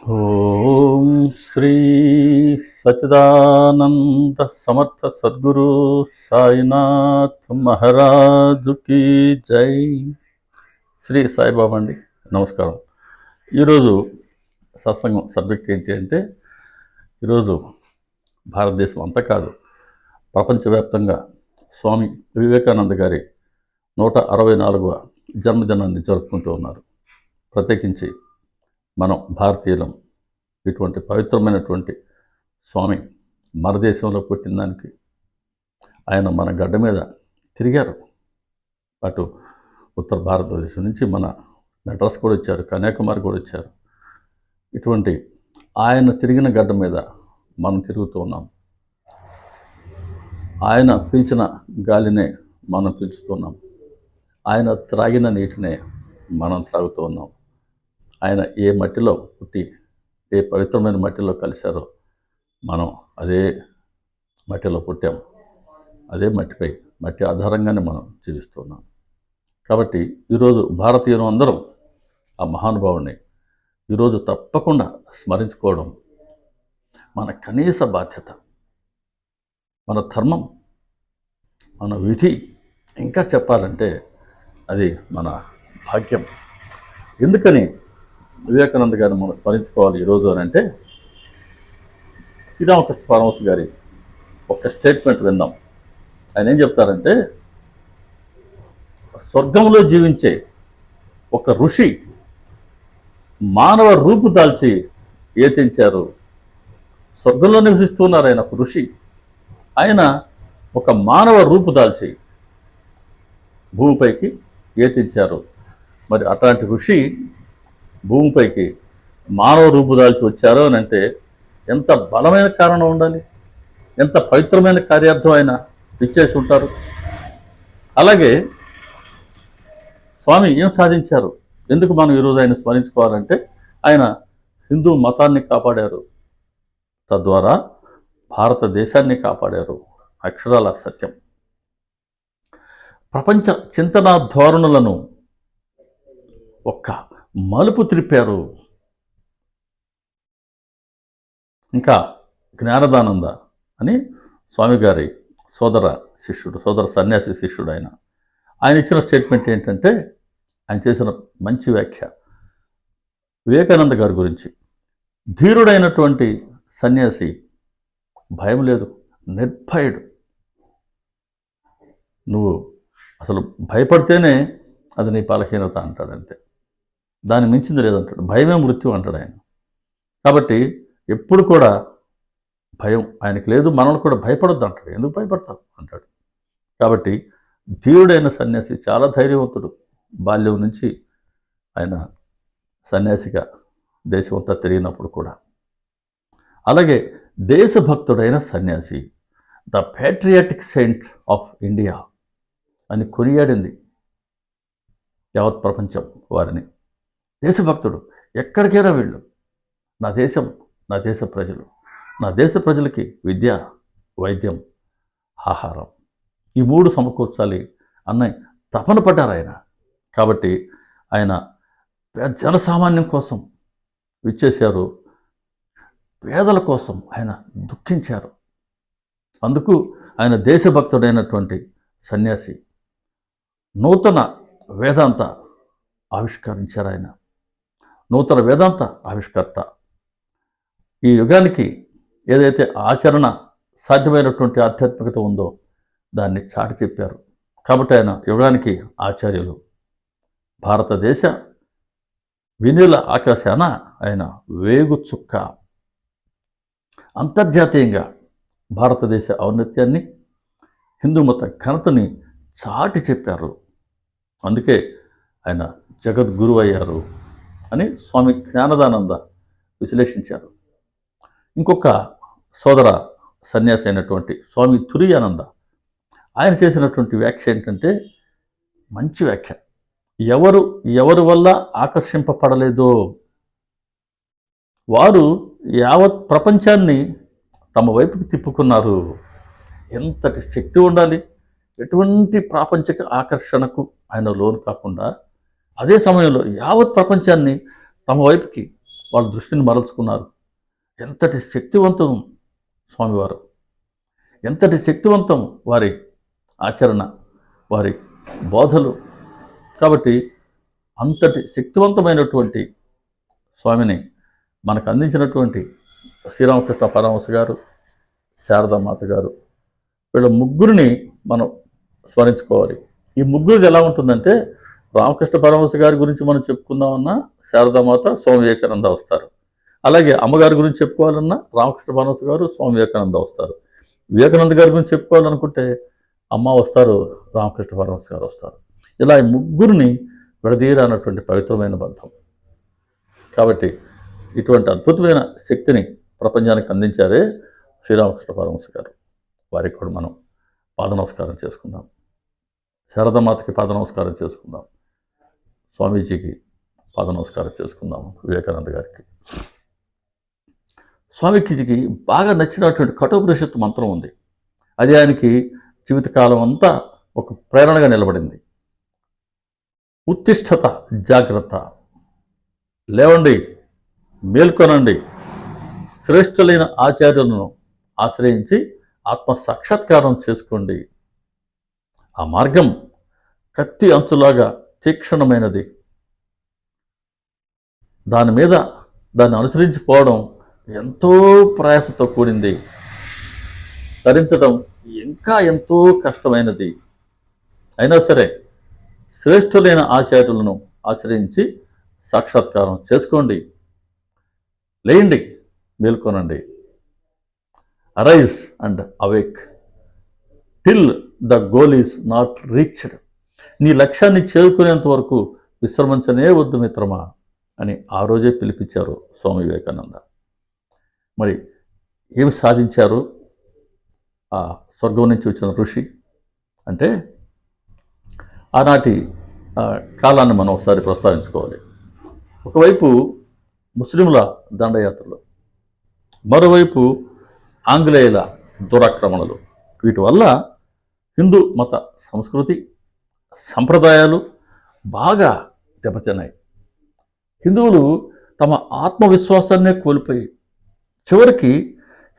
ఓం శ్రీ సచిదానంద సమర్థ సద్గురు సాయినాథ్ మహారాజుకి జై. శ్రీ సాయిబాబా అండి. నమస్కారం. ఈరోజు సత్సంగం సబ్జెక్ట్ ఏంటి అంటే, ఈరోజు భారతదేశం అంతా కాదు, ప్రపంచవ్యాప్తంగా స్వామి వివేకానంద గారి 164వ జన్మదినాన్ని జరుపుకుంటూ ఉన్నారు. ప్రత్యేకించి మనం భారతీయులం ఇటువంటి పవిత్రమైనటువంటి స్వామి మన దేశంలో పుట్టిన దానికి ఆయన మన గడ్డ మీద తిరిగారు. అటు ఉత్తర భారతదేశం నుంచి మన మెడ్రాస్ కూడా వచ్చారు, కన్యాకుమారి కూడా వచ్చారు. ఇటువంటి ఆయన తిరిగిన గడ్డ మీద మనం తిరుగుతూ ఉన్నాం. ఆయన పీల్చిన గాలినే మనం పీల్చుతున్నాం. ఆయన త్రాగిన నీటినే మనం త్రాగుతూ ఉన్నాం. ఆయన ఏ మట్టిలో పుట్టి ఏ పవిత్రమైన మట్టిలో కలిశారో మనం అదే మట్టిలో పుట్టాం. అదే మట్టి ఆధారంగానే మనం జీవిస్తున్నాం. కాబట్టి ఈరోజు భారతీయులు అందరం ఆ మహానుభావుడిని ఈరోజు తప్పకుండా స్మరించుకోవడం మన కనీస బాధ్యత, మన ధర్మం, మన విధి. ఇంకా చెప్పాలంటే అది మన భాగ్యం. ఎందుకని వివేకానంద గారిని మనం స్మరించుకోవాలి ఈరోజు అని అంటే, శ్రీరామకృష్ణ పరమహంస గారి ఒక స్టేట్మెంట్ విందాం. ఆయన ఏం చెప్తారంటే, స్వర్గంలో జీవించే ఒక ఋషి మానవ రూపు దాల్చి ఏతించారు. స్వర్గంలో నివసిస్తున్నారు ఆయన, ఒక ఋషి. ఆయన ఒక మానవ రూపు దాల్చి భూమిపైకి ఏతించారు. మరి అట్లాంటి ఋషి భూమిపైకి మానవ రూపు దాల్చి వచ్చారు అని అంటే ఎంత బలమైన కారణం ఉండాలి, ఎంత పవిత్రమైన కార్యార్థం ఆయన ఇచ్చేసి ఉంటారు. అలాగే స్వామి ఏం సాధించారు, ఎందుకు మనం ఈరోజు ఆయన స్మరించుకోవాలంటే, ఆయన హిందూ మతాన్ని కాపాడారు, తద్వారా భారతదేశాన్ని కాపాడారు. అక్షరాల సత్యం. ప్రపంచ చింతనా ధోరణులను ఒక్క మలుపు త్రిప్పారు. ఇంకా జ్ఞానదానంద అని స్వామి గారి సోదర సన్యాసి శిష్యుడు ఆయన ఇచ్చిన స్టేట్మెంట్ ఏంటంటే, ఆయన చేసిన మంచి వ్యాఖ్య వివేకానంద గారి గురించి. ధీరుడైనటువంటి సన్యాసి, భయం లేదు, నిర్భయుడు. నువ్వు అసలు భయపడితేనే అది నీ బలహీనత అంటాడు, అంతే. దాన్ని మించింది లేదంటాడు. భయమే మృత్యు అంటాడు ఆయన. కాబట్టి ఎప్పుడు కూడా భయం ఆయనకి లేదు. మనల్ని కూడా భయపడొద్దు అంటాడు. ఎందుకు భయపడతావు అంటాడు. కాబట్టి ధీరుడైన సన్యాసి, చాలా ధైర్యవంతుడు. బాల్యం నుంచి ఆయన సన్యాసిగా దేశమంతా తిరిగినప్పుడు కూడా. అలాగే దేశభక్తుడైన సన్యాసి, the patriotic Saint of India అని కొనియాడింది యావత్ ప్రపంచం వారిని. దేశభక్తుడు. ఎక్కడికైనా వీళ్ళు నా దేశం, నా దేశ ప్రజలు, నా దేశ ప్రజలకి విద్య, వైద్యం, ఆహారం, ఈ 3 సమకూర్చాలి అన్నయ్య తపన పడ్డారు ఆయన. కాబట్టి ఆయన జనసామాన్యం కోసం విచ్చేశారు, పేదల కోసం ఆయన దుఃఖించారు. అందుకు ఆయన దేశభక్తుడైనటువంటి సన్యాసి. నూతన వేదాంత ఆవిష్కరించారు ఆయన. నూతన వేదాంత ఆవిష్కర్త. ఈ యుగానికి ఏదైతే ఆచరణ సాధ్యమైనటువంటి ఆధ్యాత్మికత ఉందో దాన్ని చాటి చెప్పారు. కాబట్టి ఆయన యుగానికి ఆచార్యులు. భారతదేశ వినీల ఆకాశాన ఆయన వేగు చుక్క. అంతర్జాతీయంగా భారతదేశ ఔన్నత్యాన్ని, హిందూ మత ఘనతని చాటి చెప్పారు. అందుకే ఆయన జగద్గురు అయ్యారు అని స్వామి జ్ఞానదానంద విశ్లేషించారు. ఇంకొక సోదర సన్యాసి అయినటువంటి స్వామి తురియానంద, ఆయన చేసినటువంటి వ్యాఖ్య ఏంటంటే, మంచి వ్యాఖ్య. ఎవరి వల్ల ఆకర్షింపబడలేదో వారు యావత్ ప్రపంచాన్ని తమ వైపుకి తిప్పుకున్నారు. ఎంతటి శక్తి ఉండాలి! ఎటువంటి ప్రాపంచిక ఆకర్షణకు ఆయన లోను కాకుండా అదే సమయంలో యావత్ ప్రపంచాన్ని తమ వైపుకి వాళ్ళ దృష్టిని మరల్చుకున్నారు. ఎంతటి శక్తివంతం స్వామివారు, ఎంతటి శక్తివంతం వారి ఆచరణ, వారి బోధలు. కాబట్టి అంతటి శక్తివంతమైనటువంటి స్వామిని మనకు అందించినటువంటి శ్రీరామకృష్ణ పరమహంస గారు, శారదామాత గారు, వీళ్ళ ముగ్గురిని మనం స్మరించుకోవాలి. ఈ ముగ్గురిది ఎలా ఉంటుందంటే, రామకృష్ణ పరమహంస గారి గురించి మనం చెప్పుకుందామన్నా శారదామాత, స్వామి వివేకానంద వస్తారు. అలాగే అమ్మగారి గురించి చెప్పుకోవాలన్నా రామకృష్ణ పరమహంస గారు, స్వామి వివేకానంద వస్తారు. వివేకానంద గారి గురించి చెప్పుకోవాలనుకుంటే అమ్మ వస్తారు, రామకృష్ణ పరమహంస గారు వస్తారు. ఇలా ఈ ముగ్గురిని విడదీయరానటువంటి పవిత్రమైన బంధం. కాబట్టి ఇటువంటి అద్భుతమైన శక్తిని ప్రపంచానికి అందించారే శ్రీరామకృష్ణ పరమహంస గారు. వారికి కూడా మనం పాద నమస్కారం చేసుకుందాం. శారదామాతకి పాద నమస్కారం చేసుకుందాం. స్వామీజీకి పాద నమస్కారం చేసుకుందాం. వివేకానంద గారికి. స్వామీజీకి బాగా నచ్చినటువంటి కఠోపనిషత్తు మంత్రం ఉంది. అది ఆయనకి జీవితకాలం అంతా ఒక ప్రేరణగా నిలబడింది. ఉత్తిష్టత, జాగ్రత్త, లేవండి, మేల్కొనండి, శ్రేష్ఠులైన ఆచార్యులను ఆశ్రయించి ఆత్మ సాక్షాత్కారం చేసుకోండి. ఆ మార్గం కత్తి అంచులాగా తీక్షణమైనది. దాన్ని అనుసరించిపోవడం ఎంతో ప్రయాసతో కూడింది. ధరించడం ఇంకా ఎంతో కష్టమైనది. అయినా సరే శ్రేష్ఠులైన ఆచార్యులను ఆశ్రయించి సాక్షాత్కారం చేసుకోండి. లేయండి, మేల్కొనండి. Arise and awake till the goal is not reached. నీ లక్ష్యాన్ని చేరుకునేంత వరకు విశ్రమించనే వద్దు మిత్రమా అని ఆ రోజే పిలిపించారు స్వామి వివేకానంద. మరి ఏమి సాధించారు ఆ స్వర్గం నుంచి వచ్చిన ఋషి అంటే, ఆనాటి కాలాన్ని మనం ఒకసారి ప్రస్తావించుకోవాలి. ఒకవైపు ముస్లింల దండయాత్రలు, మరోవైపు ఆంగ్లేయుల దురాక్రమణలు. వీటి వల్ల హిందూ మత సంస్కృతి, సంప్రదాయాలు బాగా దెబ్బతిన్నాయి. హిందువులు తమ ఆత్మవిశ్వాసాన్నే కోల్పోయి చివరికి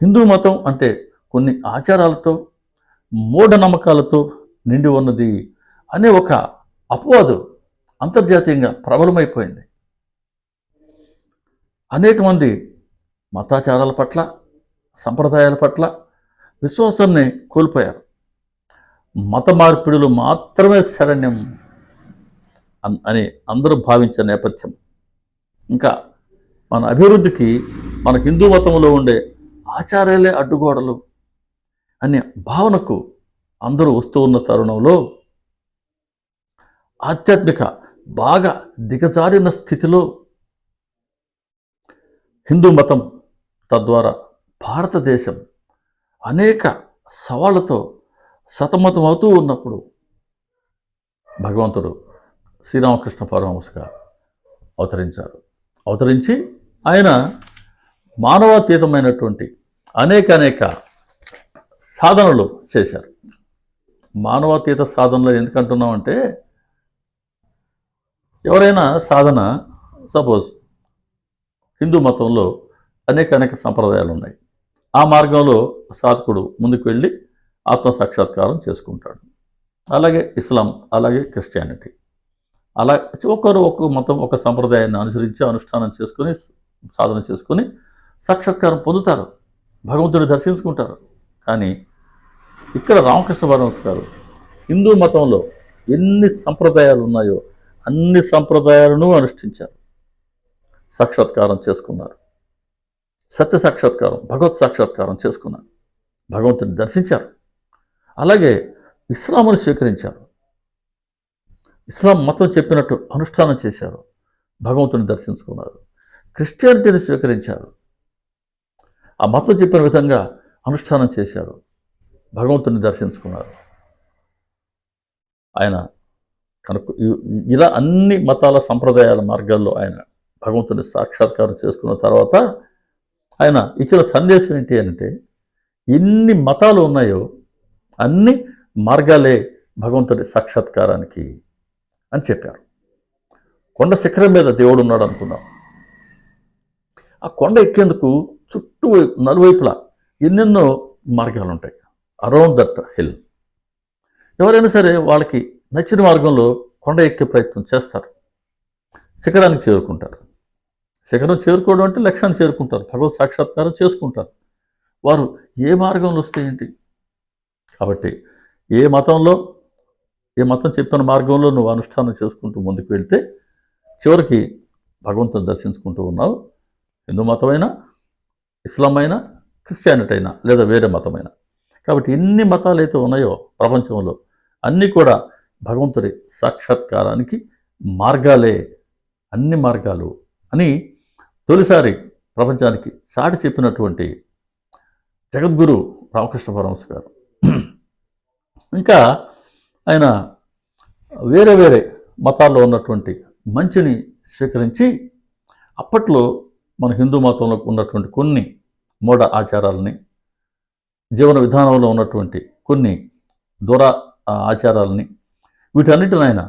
హిందూ మతం అంటే కొన్ని ఆచారాలతో, మూఢనమ్మకాలతో నిండి ఉన్నది అనే ఒక అపవాదు అంతర్జాతీయంగా ప్రబలమైపోయింది. అనేక మంది మతాచారాల పట్ల, సంప్రదాయాల పట్ల విశ్వాసాన్ని కోల్పోయారు. మత మార్పిడులు మాత్రమే శరణ్యం అని అందరూ భావించే నేపథ్యం. ఇంకా మన అభివృద్ధికి మన హిందూ మతంలో ఉండే ఆచారాలే అడ్డుగోడలు అనే భావనకు అందరూ వస్తూ ఉన్న తరుణంలో, ఆధ్యాత్మిక బాగా దిగజారిన స్థితిలో హిందూ మతం, తద్వారా భారతదేశం అనేక సవాళ్లతో సతమతం అవుతూ ఉన్నప్పుడు భగవంతుడు శ్రీరామకృష్ణ పరమహంసగా అవతరించి ఆయన మానవాతీతమైనటువంటి అనేక సాధనలు చేశారు. మానవాతీత సాధనలు ఎందుకంటున్నామంటే, ఎవరైనా సాధన, సపోజ్ హిందూ మతంలో అనేక సంప్రదాయాలు ఉన్నాయి. ఆ మార్గంలో సాధకుడు ముందుకు వెళ్ళి ఆత్మసాక్షాత్కారం చేసుకుంటాడు. అలాగే ఇస్లాం, అలాగే క్రిస్టియానిటీ, అలా ఒక్కొక్క మతం ఒక సంప్రదాయాన్ని అనుసరించి అనుష్ఠానం చేసుకుని సాధన చేసుకుని సాక్షాత్కారం పొందుతారు, భగవంతుడిని దర్శించుకుంటారు. కానీ ఇక్కడ రామకృష్ణ పరమహంస గారు హిందూ మతంలో ఎన్ని సంప్రదాయాలు ఉన్నాయో అన్ని సంప్రదాయాలను అనుష్ఠించారు, సాక్షాత్కారం చేసుకున్నారు. సత్య సాక్షాత్కారం, భగవత్ సాక్షాత్కారం చేసుకున్నారు, భగవంతుని దర్శించారు. అలాగే ఇస్లాంను స్వీకరించారు, ఇస్లాం మతం చెప్పినట్టు అనుష్ఠానం చేశారు, భగవంతుని దర్శించుకున్నారు. క్రిస్టియానిటీని స్వీకరించారు, ఆ మతం చెప్పిన విధంగా అనుష్ఠానం చేశారు, భగవంతుని దర్శించుకున్నారు. ఆయన కనుక ఇలా అన్ని మతాల సంప్రదాయాల మార్గాల్లో ఆయన భగవంతుని సాక్షాత్కారం చేసుకున్న తర్వాత ఆయన ఇచ్చిన సందేశం ఏంటి అంటే, ఎన్ని మతాలు ఉన్నాయో అన్ని మార్గాలే భగవంతుడి సాక్షాత్కారానికి అని చెప్పారు. కొండ శిఖరం మీద దేవుడు ఉన్నాడు అనుకున్నాం, ఆ కొండ ఎక్కేందుకు చుట్టూ నలువైపులా ఎన్నెన్నో మార్గాలు ఉంటాయి. అరౌండ్ దట్ హిల్ ఎవరైనా సరే వాళ్ళకి నచ్చిన మార్గంలో కొండ ఎక్కే ప్రయత్నం చేస్తారు, శిఖరానికి చేరుకుంటారు. శిఖరం చేరుకోవడం అంటే లక్ష్యాన్ని చేరుకుంటారు, భగవత్ సాక్షాత్కారం చేసుకుంటారు. వారు ఏ మార్గంలో వస్తే ఏంటి? కాబట్టి ఏ మతంలో, ఏ మతం చెప్పిన మార్గంలో నువ్వు అనుష్ఠానం చేసుకుంటూ ముందుకు వెళ్తే చివరికి భగవంతుని దర్శించుకుంటూ ఉన్నావు. హిందూ మతమైనా, ఇస్లాం అయినా, క్రిస్టియానిటీ అయినా, లేదా వేరే మతమైనా. కాబట్టి ఎన్ని మతాలు అయితే ఉన్నాయో ప్రపంచంలో అన్నీ కూడా భగవంతుడి సాక్షాత్కారానికి మార్గాలే, అన్ని మార్గాలు అని తొలిసారి ప్రపంచానికి చాటి చెప్పినటువంటి జగద్గురు రామకృష్ణ పరమహంస గారు. ఇంకా ఆయన వేరే వేరే మతాల్లో ఉన్నటువంటి మంచిని స్వీకరించి అప్పట్లో మన హిందూ మతంలో ఉన్నటువంటి కొన్ని మూఢ ఆచారాలని, జీవన విధానంలో ఉన్నటువంటి కొన్ని దుర ఆచారాలని, వీటన్నిటిని ఆయన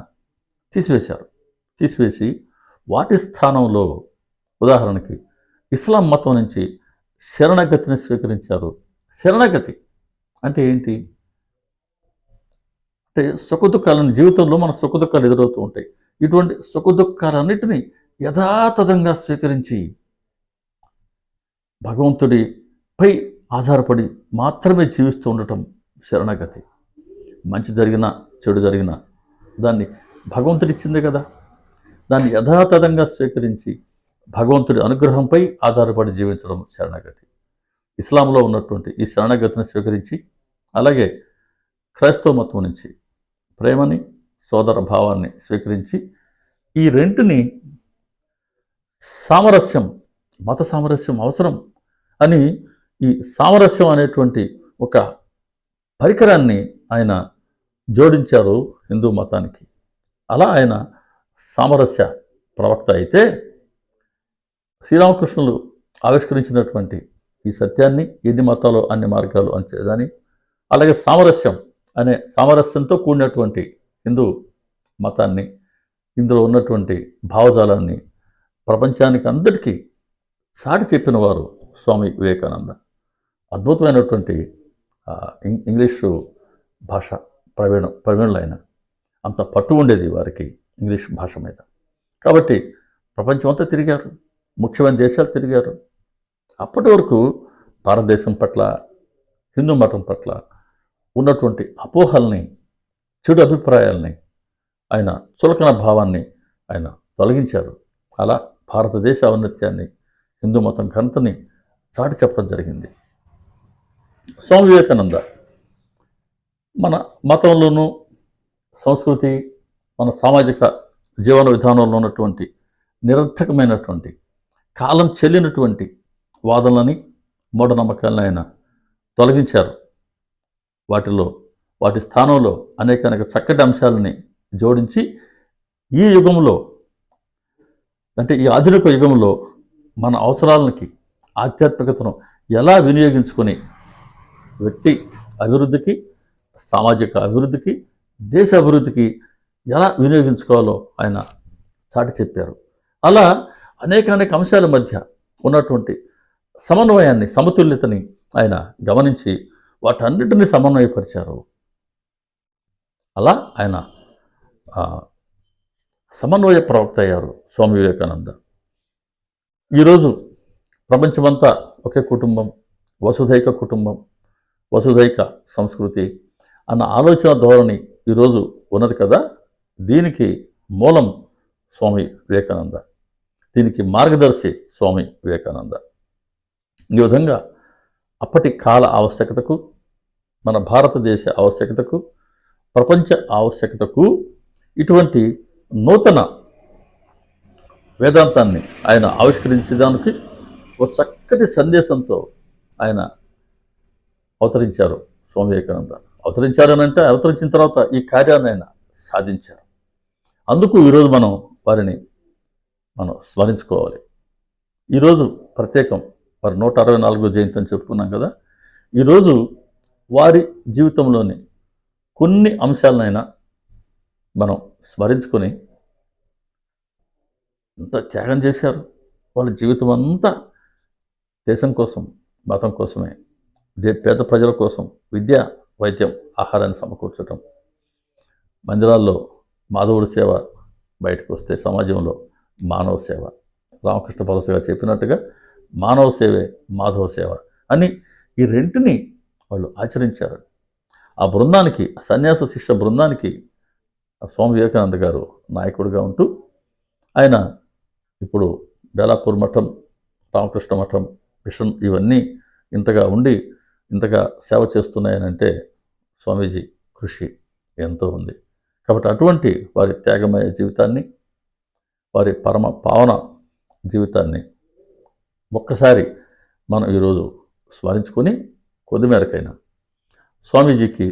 తీసివేశారు. తీసివేసి వాటి స్థానంలో ఉదాహరణకి ఇస్లాం మతం నుంచి శరణగతిని స్వీకరించారు. శరణగతి అంటే ఏంటి అంటే సుఖదుఖాలను, జీవితంలో మన సుఖదుఖాలు ఎదురవుతూ ఉంటాయి. ఇటువంటి సుఖదుఖాలన్నిటినీ యథాతథంగా స్వీకరించి భగవంతుడిపై ఆధారపడి మాత్రమే జీవిస్తూ ఉండటం శరణగతి. మంచి జరిగినా చెడు జరిగినా దాన్ని భగవంతుడిచ్చిందే కదా, దాన్ని యథాతథంగా స్వీకరించి భగవంతుడి అనుగ్రహంపై ఆధారపడి జీవించడం శరణగతి. ఇస్లాంలో ఉన్నటువంటి ఈ శరణగతిని స్వీకరించి, అలాగే క్రైస్తవ మతం నుంచి ప్రేమని, సోదర భావాన్ని స్వీకరించి, ఈ రెంటిని సామరస్యం, మత సామరస్యం అవసరం అని ఈ సామరస్యం అనేటువంటి ఒక పరికరాన్ని ఆయన జోడించారు హిందూ మతానికి. అలా ఆయన సామరస్య ప్రవక్త అయితే, శ్రీరామకృష్ణులు ఆవిష్కరించినటువంటి ఈ సత్యాన్ని ఎన్ని మతాలు అన్ని మార్గాలు అంచేదని, అలాగే సామరస్యం అనే సామరస్యంతో కూడినటువంటి హిందూ మతాన్ని, ఇందులో ఉన్నటువంటి భావజాలాన్ని ప్రపంచానికి అందరికీ చాటి చెప్పిన వారు స్వామి వివేకానంద. అద్భుతమైనటువంటి ఇంగ్లీషు భాష ప్రవీణులైన, అంత పట్టు ఉండేది వారికి ఇంగ్లీష్ భాష మీద. కాబట్టి ప్రపంచం అంతా తిరిగారు, ముఖ్యమైన దేశాలు తిరిగారు. అప్పటి వరకు భారతదేశం పట్ల, హిందూ మతం పట్ల ఉన్నటువంటి అపోహల్ని, చెడు అభిప్రాయాల్ని, ఆయన చులకన భావాన్ని ఆయన తొలగించారు. అలా భారతదేశ ఔన్నత్యాన్ని, హిందూ మతం ఘనతని చాటి చెప్పడం జరిగింది. స్వామి వివేకానంద మన మతంలోనూ, సంస్కృతి, మన సామాజిక జీవన విధానంలో ఉన్నటువంటి నిరర్థకమైనటువంటి, కాలం చెల్లినటువంటి వాదనలని, మూఢనమ్మకాలను ఆయన తొలగించారు. వాటి స్థానంలో అనేక చక్కటి అంశాలని జోడించి ఈ యుగంలో, అంటే ఈ ఆధునిక యుగంలో మన అవసరాలకి, ఆధ్యాత్మికతను ఎలా వినియోగించుకొని వ్యక్తి అభివృద్ధికి, సామాజిక అభివృద్ధికి, దేశ అభివృద్ధికి ఎలా వినియోగించుకోవాలో ఆయన చాటి చెప్పారు. అలా అనేక అంశాల మధ్య ఉన్నటువంటి సమన్వయాన్ని, సమతుల్యతని ఆయన గమనించి వాటన్నిటిని సమన్వయపరిచారు. అలా ఆయన సమన్వయ ప్రవక్త అయ్యారు స్వామి వివేకానంద. ఈరోజు ప్రపంచమంతా ఒకే కుటుంబం, వసుధైక కుటుంబం, వసుధైక సంస్కృతి అన్న ఆలోచన ధోరణి ఈరోజు ఉన్నది కదా. దీనికి మూలం స్వామి వివేకానంద, దీనికి మార్గదర్శి స్వామి వివేకానంద. ఈ విధంగా అప్పటి కాల ఆవశ్యకతకు, మన భారతదేశ ఆవశ్యకతకు, ప్రపంచ ఆవశ్యకతకు ఇటువంటి నూతన వేదాంతాన్ని ఆయన ఆవిష్కరించడానికి ఒక చక్కటి సందేశంతో ఆయన అవతరించారు స్వామి వివేకానంద. అవతరించారనంటే అవతరించిన తర్వాత ఈ కార్యాన్ని ఆయన సాధించారు. అందుకు ఈరోజు వారిని మనం స్మరించుకోవాలి. ఈరోజు ప్రత్యేకం, వారి 164వ జయంతి అని చెప్పుకున్నాం కదా. ఈరోజు వారి జీవితంలోని కొన్ని అంశాలనైనా మనం స్మరించుకొని, ఎంత త్యాగం చేశారు, వాళ్ళ జీవితం అంతా దేశం కోసం, మతం కోసమే, పేద ప్రజల కోసం విద్య, వైద్యం, ఆహారాన్ని సమకూర్చడం, మందిరాల్లో మాధవుడి సేవ, బయటకు వస్తే సమాజంలో మానవ సేవ. రామకృష్ణ పరమహంస గారు చెప్పినట్టుగా మానవ సేవే మాధవ సేవ అని ఈ రెంటిని వాళ్ళు ఆచరించారు. ఆ బృందానికి, సన్యాస శిష్య బృందానికి స్వామి వివేకానంద గారు నాయకుడిగా ఉంటూ, ఆయన ఇప్పుడు బేలాపూర్ మఠం, రామకృష్ణ మఠం, మిషన్ ఇవన్నీ ఇంతగా ఉండి ఇంతగా సేవ చేస్తున్నాయనంటే స్వామీజీ కృషి ఎంతో ఉంది. కాబట్టి అటువంటి వారి త్యాగమయ జీవితాన్ని, వారి పరమ పావన జీవితాన్ని ఒక్కసారి మనం ఈరోజు స్మరించుకొని కొద్దిమేరకైనా స్వామీజీకి,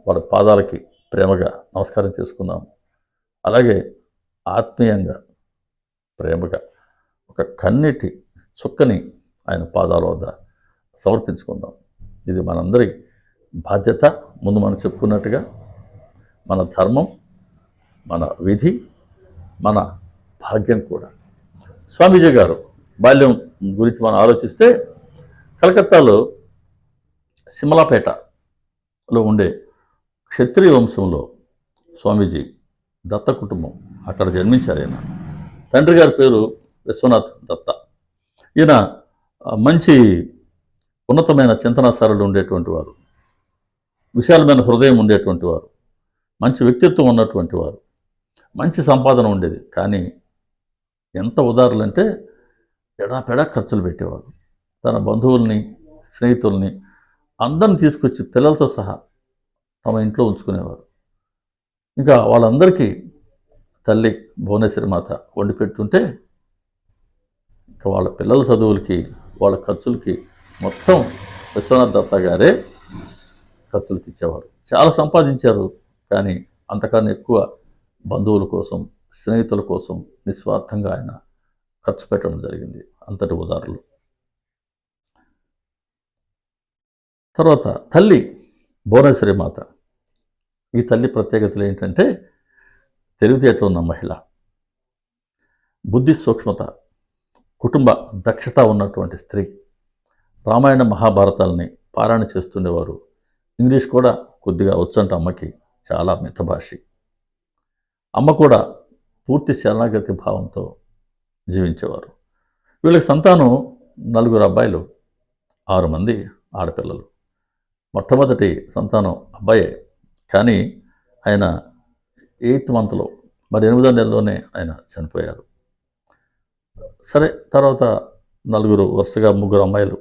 వారి పాదాలకి ప్రేమగా నమస్కారం చేసుకుందాం. అలాగే ఆత్మీయంగా, ప్రేమగా ఒక కన్నీటి చుక్కని ఆయన పాదాల వద్ద సమర్పించుకుందాం. ఇది మనందరి బాధ్యత. ముందు మనం చెప్పుకున్నట్టుగా మన ధర్మం, మన విధి, మన భాగ్యం కూడా. స్వామీజీ గారు బాల్యం గురించి మనం ఆలోచిస్తే, కలకత్తాలో సిమలాపేటలో ఉండే క్షత్రియ వంశంలో స్వామీజీ దత్త కుటుంబం, అక్కడ జన్మించారు. ఆయన తండ్రి గారి పేరు విశ్వనాథ్ దత్త. ఈయన మంచి ఉన్నతమైన చింతనాసారులు ఉండేటువంటి వారు, విశాలమైన హృదయం ఉండేటువంటి వారు, మంచి వ్యక్తిత్వం ఉన్నటువంటి వారు, మంచి సంపాదన ఉండేది. కానీ ఎంత ఉదారులంటే ఎడాపెడా ఖర్చులు పెట్టేవారు. తన బంధువుల్ని, స్నేహితుల్ని అందరిని తీసుకొచ్చి పిల్లలతో సహా తమ ఇంట్లో ఉంచుకునేవారు. ఇంకా వాళ్ళందరికీ తల్లి భువనేశ్వరి మాత వండి పెడుతుంటే, ఇంకా వాళ్ళ పిల్లల చదువులకి, వాళ్ళ ఖర్చులకి మొత్తం విశ్వనాథ్ దత్త గారే ఖర్చులకి ఇచ్చేవారు. చాలా సంపాదించారు, కానీ అంతకన్నా ఎక్కువ బంధువుల కోసం, స్నేహితుల కోసం నిస్వార్థంగా ఆయన ఖర్చు పెట్టడం జరిగింది. అంతటి ఉదారులు. తర్వాత తల్లి భువనేశ్వరి మాత. ఈ తల్లి ప్రత్యేకతలు ఏంటంటే, తెలివితేటలు ఉన్న మహిళ, బుద్ధి సూక్ష్మత, కుటుంబ దక్షత ఉన్నటువంటి స్త్రీ. రామాయణ మహాభారతాలని పారాయణ చేస్తుండేవారు. ఇంగ్లీష్ కూడా కొద్దిగా వచ్చంట అమ్మకి, చాలా మితభాషి. అమ్మ కూడా పూర్తి శరణాగతి భావంతో జీవించేవారు. వీళ్ళకి సంతానం 4 అబ్బాయిలు, 6 మంది ఆడపిల్లలు. మొట్టమొదటి సంతానం అబ్బాయే, కానీ ఆయన 8th మంత్లో, మరి 8వ నెలలోనే ఆయన చనిపోయారు. సరే, తర్వాత వరుసగా 3 అమ్మాయిలు,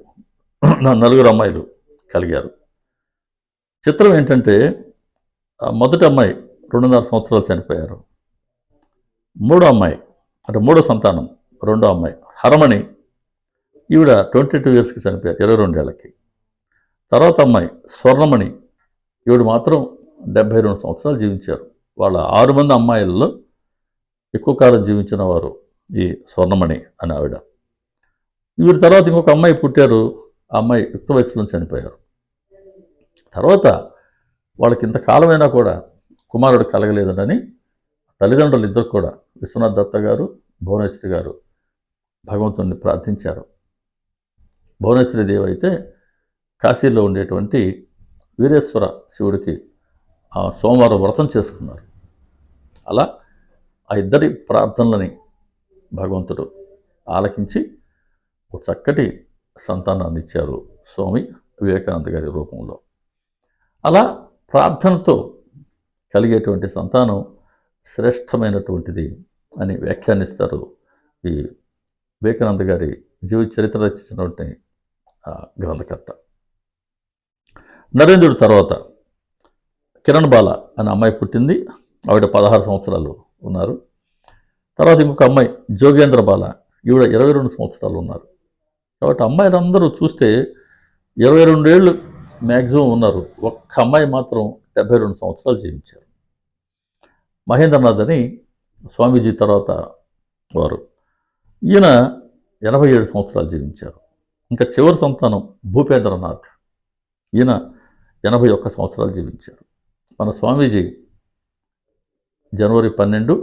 4 అమ్మాయిలు కలిగారు. చిత్రం ఏంటంటే, మొదటి అమ్మాయి 2.5 సంవత్సరాలు చనిపోయారు. మూడో అమ్మాయి, అంటే మూడో సంతానం, రెండో అమ్మాయి హరమణి, ఈవిడ 22 ఇయర్స్కి చనిపోయారు, 22 ఏళ్ళకి. తర్వాత అమ్మాయి స్వర్ణమణి, ఈవిడ మాత్రం 72 సంవత్సరాలు జీవించారు. వాళ్ళ 6 మంది అమ్మాయిలలో ఎక్కువ కాలం జీవించిన వారు ఈ స్వర్ణమణి అని ఆవిడ. వీరి తర్వాత ఇంకొక అమ్మాయి పుట్టారు. ఆ అమ్మాయి యుక్త వయసులో చనిపోయారు. తర్వాత వాళ్ళకి ఇంతకాలమైనా కూడా కుమారుడు కలగలేదని తల్లిదండ్రులు ఇద్దరు కూడా, విశ్వనాథ్ దత్త గారు, భువనేశ్వరి గారు, భగవంతుడిని ప్రార్థించారు. భువనేశ్వరి దేవి అయితే కాశీలో ఉండేటువంటి వీరేశ్వర శివుడికి ఆ సోమవారం వ్రతం చేసుకున్నారు. అలా ఆ ఇద్దరి ప్రార్థనలని భగవంతుడు ఆలకించి ఒక చక్కటి సంతానాన్ని ఇచ్చారు స్వామి వివేకానంద గారి రూపంలో. అలా ప్రార్థనతో కలిగేటువంటి సంతానం శ్రేష్టమైనటువంటిది అని వ్యాఖ్యానిస్తారు ఈ వివేకానంద గారి జీవిత చరిత్ర రచించినటువంటి గ్రంథకర్త. నరేంద్రుడి తర్వాత కిరణ్ బాల అనే అమ్మాయి పుట్టింది. ఆవిడ 16 సంవత్సరాలు ఉన్నారు. తర్వాత ఇంకొక అమ్మాయి జోగేంద్ర బాల, ఈవిడ 22 సంవత్సరాలు ఉన్నారు. కాబట్టి అమ్మాయిలందరూ చూస్తే 22 ఏళ్ళు మ్యాక్సిమం ఉన్నారు. ఒక్క అమ్మాయి మాత్రం 72 సంవత్సరాలు జీవించారు. మహేంద్రనాథ్ అని స్వామీజీ తర్వాత వారు, ఈయన 87 సంవత్సరాలు జీవించారు. ఇంకా చివరి సంతానం భూపేంద్రనాథ్, ఈయన 81 సంవత్సరాలు జీవించారు. మన స్వామీజీ జనవరి 12,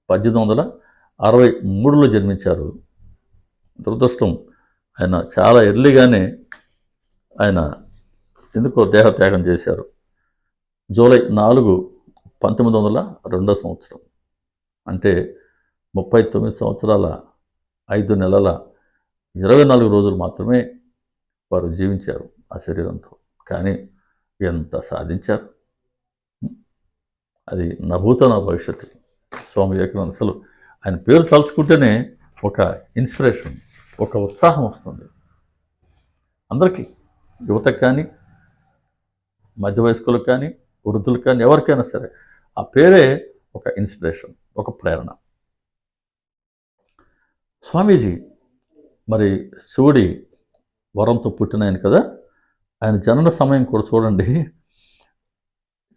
1863లో జన్మించారు. దురదృష్టం, ఆయన చాలా ఎర్లీగానే ఆయన ఎందుకో దేహత్యాగం చేశారు. జూలై 4, 1902 అంటే 39 సంవత్సరాల 5 నెలల 24 రోజులు మాత్రమే వారు జీవించారు ఆ శరీరంతో. కానీ ఎంత సాధించారు! అది నభూత నా భవిష్యత్తు. స్వామి వివేకానంద అసలు ఆయన పేరు తలుచుకుంటేనే ఒక ఇన్స్పిరేషన్, ఒక ఉత్సాహం వస్తుంది అందరికీ, యువతకు కానీ, మధ్య వయస్కులకు కానీ, వృద్ధులకు కానీ, ఎవరికైనా సరే ఆ పేరే ఒక ఇన్స్పిరేషన్, ఒక ప్రేరణ. స్వామీజీ మరి శివుడి వరంతో పుట్టిన ఆయన కదా, ఆయన జనన సమయం కూడా చూడండి.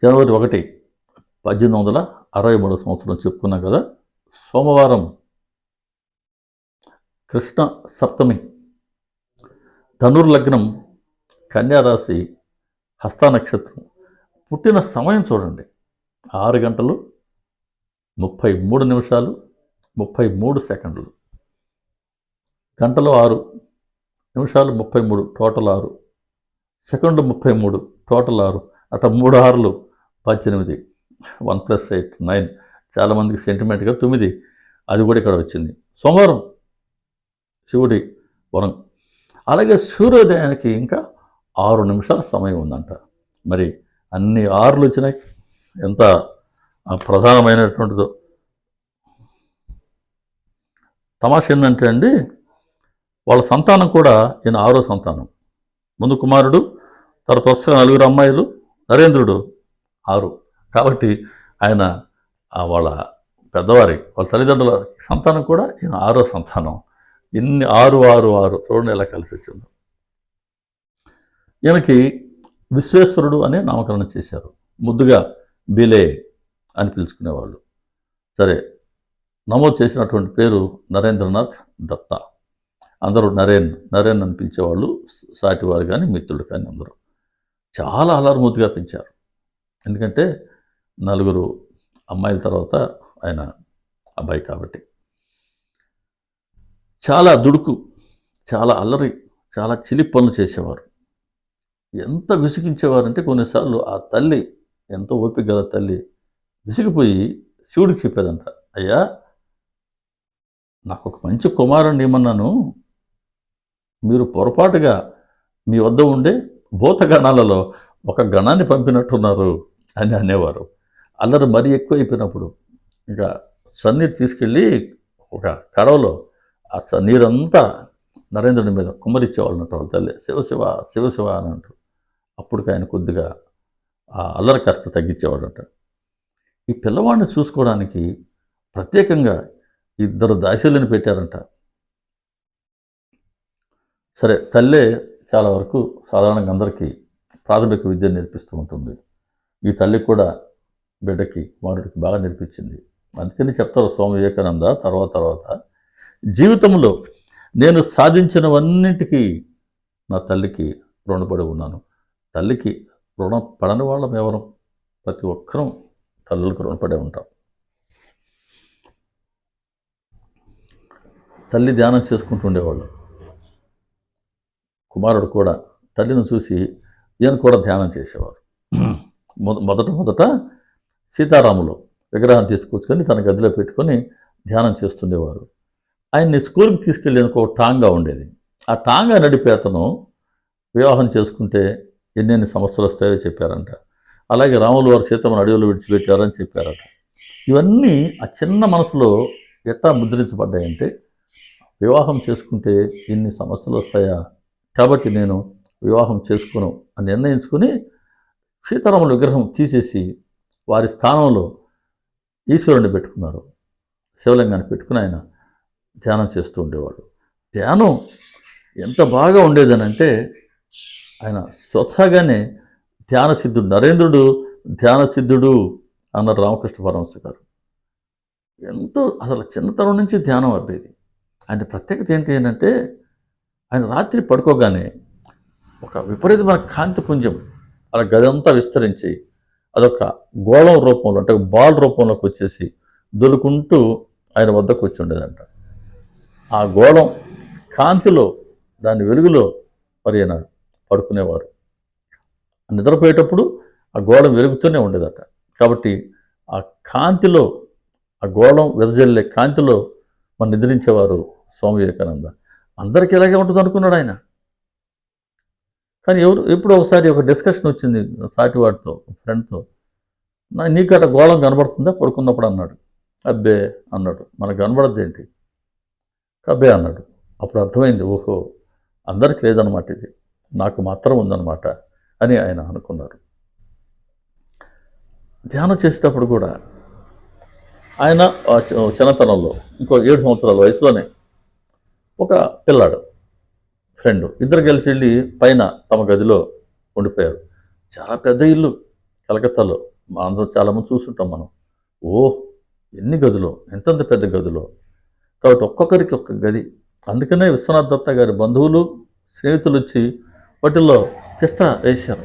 జనవరి 1, 1863 చెప్పుకున్నాం కదా. సోమవారం, కృష్ణ సప్తమి, ధనుర్లగ్నం, కన్యారాశి, హస్త నక్షత్రం. పుట్టిన సమయం చూడండి, 6 గంటలు 33 నిమిషాలు 33 సెకండ్లు. గంటలు 6, నిమిషాలు 33, టోటల్ 6, సెకండ్ 33, టోటల్ 6. అట్లా 3 6లు 18, 1 + 8 9. చాలామందికి సెంటిమెంట్గా 9, అది కూడా ఇక్కడ వచ్చింది. సోమవారం శివుడి వరం. అలాగే సూర్యోదయానికి ఇంకా 6 నిమిషాల సమయం ఉందంట. మరి అన్ని 6లు వచ్చినాయి, ఎంత ప్రధానమైనటువంటిదో. తమాష ఏంటంటే అండి, వాళ్ళ సంతానం కూడా ఈయన 6వ సంతానం. ముందు కుమారుడు, తర్వాత వరుసగా 4 అమ్మాయిలు, నరేంద్రుడు 6. కాబట్టి ఆయన వాళ్ళ పెద్దవారి, వాళ్ళ తల్లిదండ్రుల సంతానం కూడా ఈయన 6వ సంతానం. ఇన్ని 6 6 6 చూడండి ఎలా కలిసి వచ్చిందో. ఈయనకి విశ్వేశ్వరుడు అనే నామకరణం చేశారు. ముద్దుగా బిలే అని పిలుచుకునేవాళ్ళు. సరే, నమోదు చేసినటువంటి పేరు నరేంద్రనాథ్ దత్తా. అందరూ నరేన్ అని పిలిచేవాళ్ళు, సాటివారు కానీ మిత్రులు కానీ అందరూ. చాలా అలర్ముద్దుగా పెంచారు. ఎందుకంటే 4 అమ్మాయిల తర్వాత ఆయన అబ్బాయి కాబట్టి. చాలా దుడుకు, చాలా అల్లరి, చాలా చిలిపి పనులు చేసేవారు. ఎంత విసిగించేవారంటే కొన్నిసార్లు ఆ తల్లి, ఎంతో ఓపిక గల తల్లి విసిగిపోయి శివుడికి చెప్పేదంట, అయ్యా నాకు ఒక మంచి కుమారుణ్ణి ఇమ్మన్నాను, మీరు పొరపాటుగా మీ వద్ద ఉండే భూతగణాలలో ఒక గణాన్ని పంపినట్టున్నారు అని అనేవారు. అల్లరి మరీ ఎక్కువైపోయినప్పుడు ఇంకా సన్నీరు తీసుకెళ్ళి ఒక కడవలో ఆ నీరంతా నరేంద్రుడి మీద కుమ్మరిచ్చేవాళ్ళు అన్నట్టు వాళ్ళ తల్లి. శివశివ శివశివ అని అంటూ. అప్పుడు ఆయన కొద్దిగా ఆ అల్లరి కాస్త తగ్గించేవాడట. ఈ పిల్లవాడిని చూసుకోవడానికి ప్రత్యేకంగా 2 దాసీలను పెట్టారంట. సరే, తల్లే చాలా వరకు సాధారణంగా అందరికీ ప్రాథమిక విద్య నేర్పిస్తూ ఉంటుంది. ఈ తల్లి కూడా బిడ్డకి, కుమారుడికి బాగా నేర్పించింది. అందుకని చెప్తారు స్వామి వివేకానంద తర్వాత జీవితంలో నేను సాధించినవన్నింటికీ నా తల్లికి రుణపడి ఉన్నాను. తల్లికి రుణం పడని వాళ్ళం ఎవరు? ప్రతి ఒక్కరూ తల్లులకు రుణపడే ఉంటాం. తల్లి ధ్యానం చేసుకుంటూ ఉండేవాళ్ళు. కుమారుడు కూడా తల్లిని చూసి ఈయన కూడా ధ్యానం చేసేవారు. మొదట సీతారాములు విగ్రహం తీసుకొచ్చుకొని తన గదిలో పెట్టుకొని ధ్యానం చేస్తుండేవారు. ఆయన్ని స్కూల్కి తీసుకెళ్ళేందుకు ఒక టాంగా ఉండేది. ఆ టాంగా నడిపే అతను వివాహం చేసుకుంటే ఎన్నెన్ని సమస్యలు వస్తాయో చెప్పారంట. అలాగే రాములు వారు సీతమ్మను అడవిలో విడిచిపెట్టారని చెప్పారట. ఇవన్నీ ఆ చిన్న మనసులో ఎట్లా ముద్రించబడ్డాయంటే, వివాహం చేసుకుంటే ఇన్ని సమస్యలు వస్తాయా, కాబట్టి నేను వివాహం చేసుకోను అని నిర్ణయించుకుని సీతారాముల విగ్రహం తీసేసి వారి స్థానంలో ఈశ్వరుని పెట్టుకున్నారు. శివలింగాన్ని పెట్టుకుని ఆయన ధ్యానం చేస్తూ ఉండేవాడు. ధ్యానం ఎంత బాగా ఉండేదనంటే, ఆయన స్వతహాగానే ధ్యానసిద్ధుడు, నరేంద్రుడు ధ్యానసిద్ధుడు అన్నారు రామకృష్ణ పరమహంస గారు. ఎంతో అసలు చిన్నతనం నుంచి ధ్యానం అబ్బేది. ఆయన ప్రత్యేకత ఏంటి అంటే, ఆయన రాత్రి పడుకోగానే ఒక విపరీతమైన కాంతిపుంజం అలా గదంతా విస్తరించి అదొక గోళం రూపంలో, అంటే బాల్ రూపంలోకి వచ్చేసి దొలుకుంటూ ఆయన వద్దకు వచ్చి ఉండేదంట. ఆ గోళం కాంతిలో దాని వెలుగులో మరి ఆయన పడుకునేవారు. నిద్రపోయేటప్పుడు ఆ గోళం వెలుగుతూనే ఉండేదట. కాబట్టి ఆ కాంతిలో, ఆ గోళం వెదజల్లే కాంతిలో మరి నిద్రించేవారు స్వామి వివేకానంద. అందరికీ ఇలాగే ఉంటుంది అనుకున్నాడు ఆయన. కానీ ఎప్పుడో ఒకసారి ఒక డిస్కషన్ వచ్చింది సాటివాడితో, ఫ్రెండ్తో. నీకు అట్లా గోళం కనబడుతుందా పడుకున్నప్పుడు అన్నాడు. అబ్బే అన్నాడు. మనకు కనబడద్దు ఏంటి? అబ్బే అన్నాడు. అప్పుడు అర్థమైంది, ఓహో అందరికి లేదనమాట ఇది, నాకు మాత్రం ఉందన్నమాట అని ఆయన అనుకున్నారు. ధ్యానం చేసేటప్పుడు కూడా ఆయన చిన్నతనంలో ఇంకో 7 సంవత్సరాల వయసులోనే ఒక పిల్లాడు ఫ్రెండ్ ఇద్దరు కలిసి వెళ్ళి పైన తమ గదిలో ఉండిపోయారు. చాలా పెద్ద ఇల్లు కలకత్తాలో, మా అందరం చాలామంది చూస్తుంటాం మనం. ఓ ఎన్ని గదులో, ఎంతంత పెద్ద గదిలో. కాబట్టి ఒక్కొక్కరికి ఒక్క గది. అందుకనే విశ్వనాథ్ దత్త గారి బంధువులు స్నేహితులు వచ్చి వాటిల్లో తిష్ట వేశారు.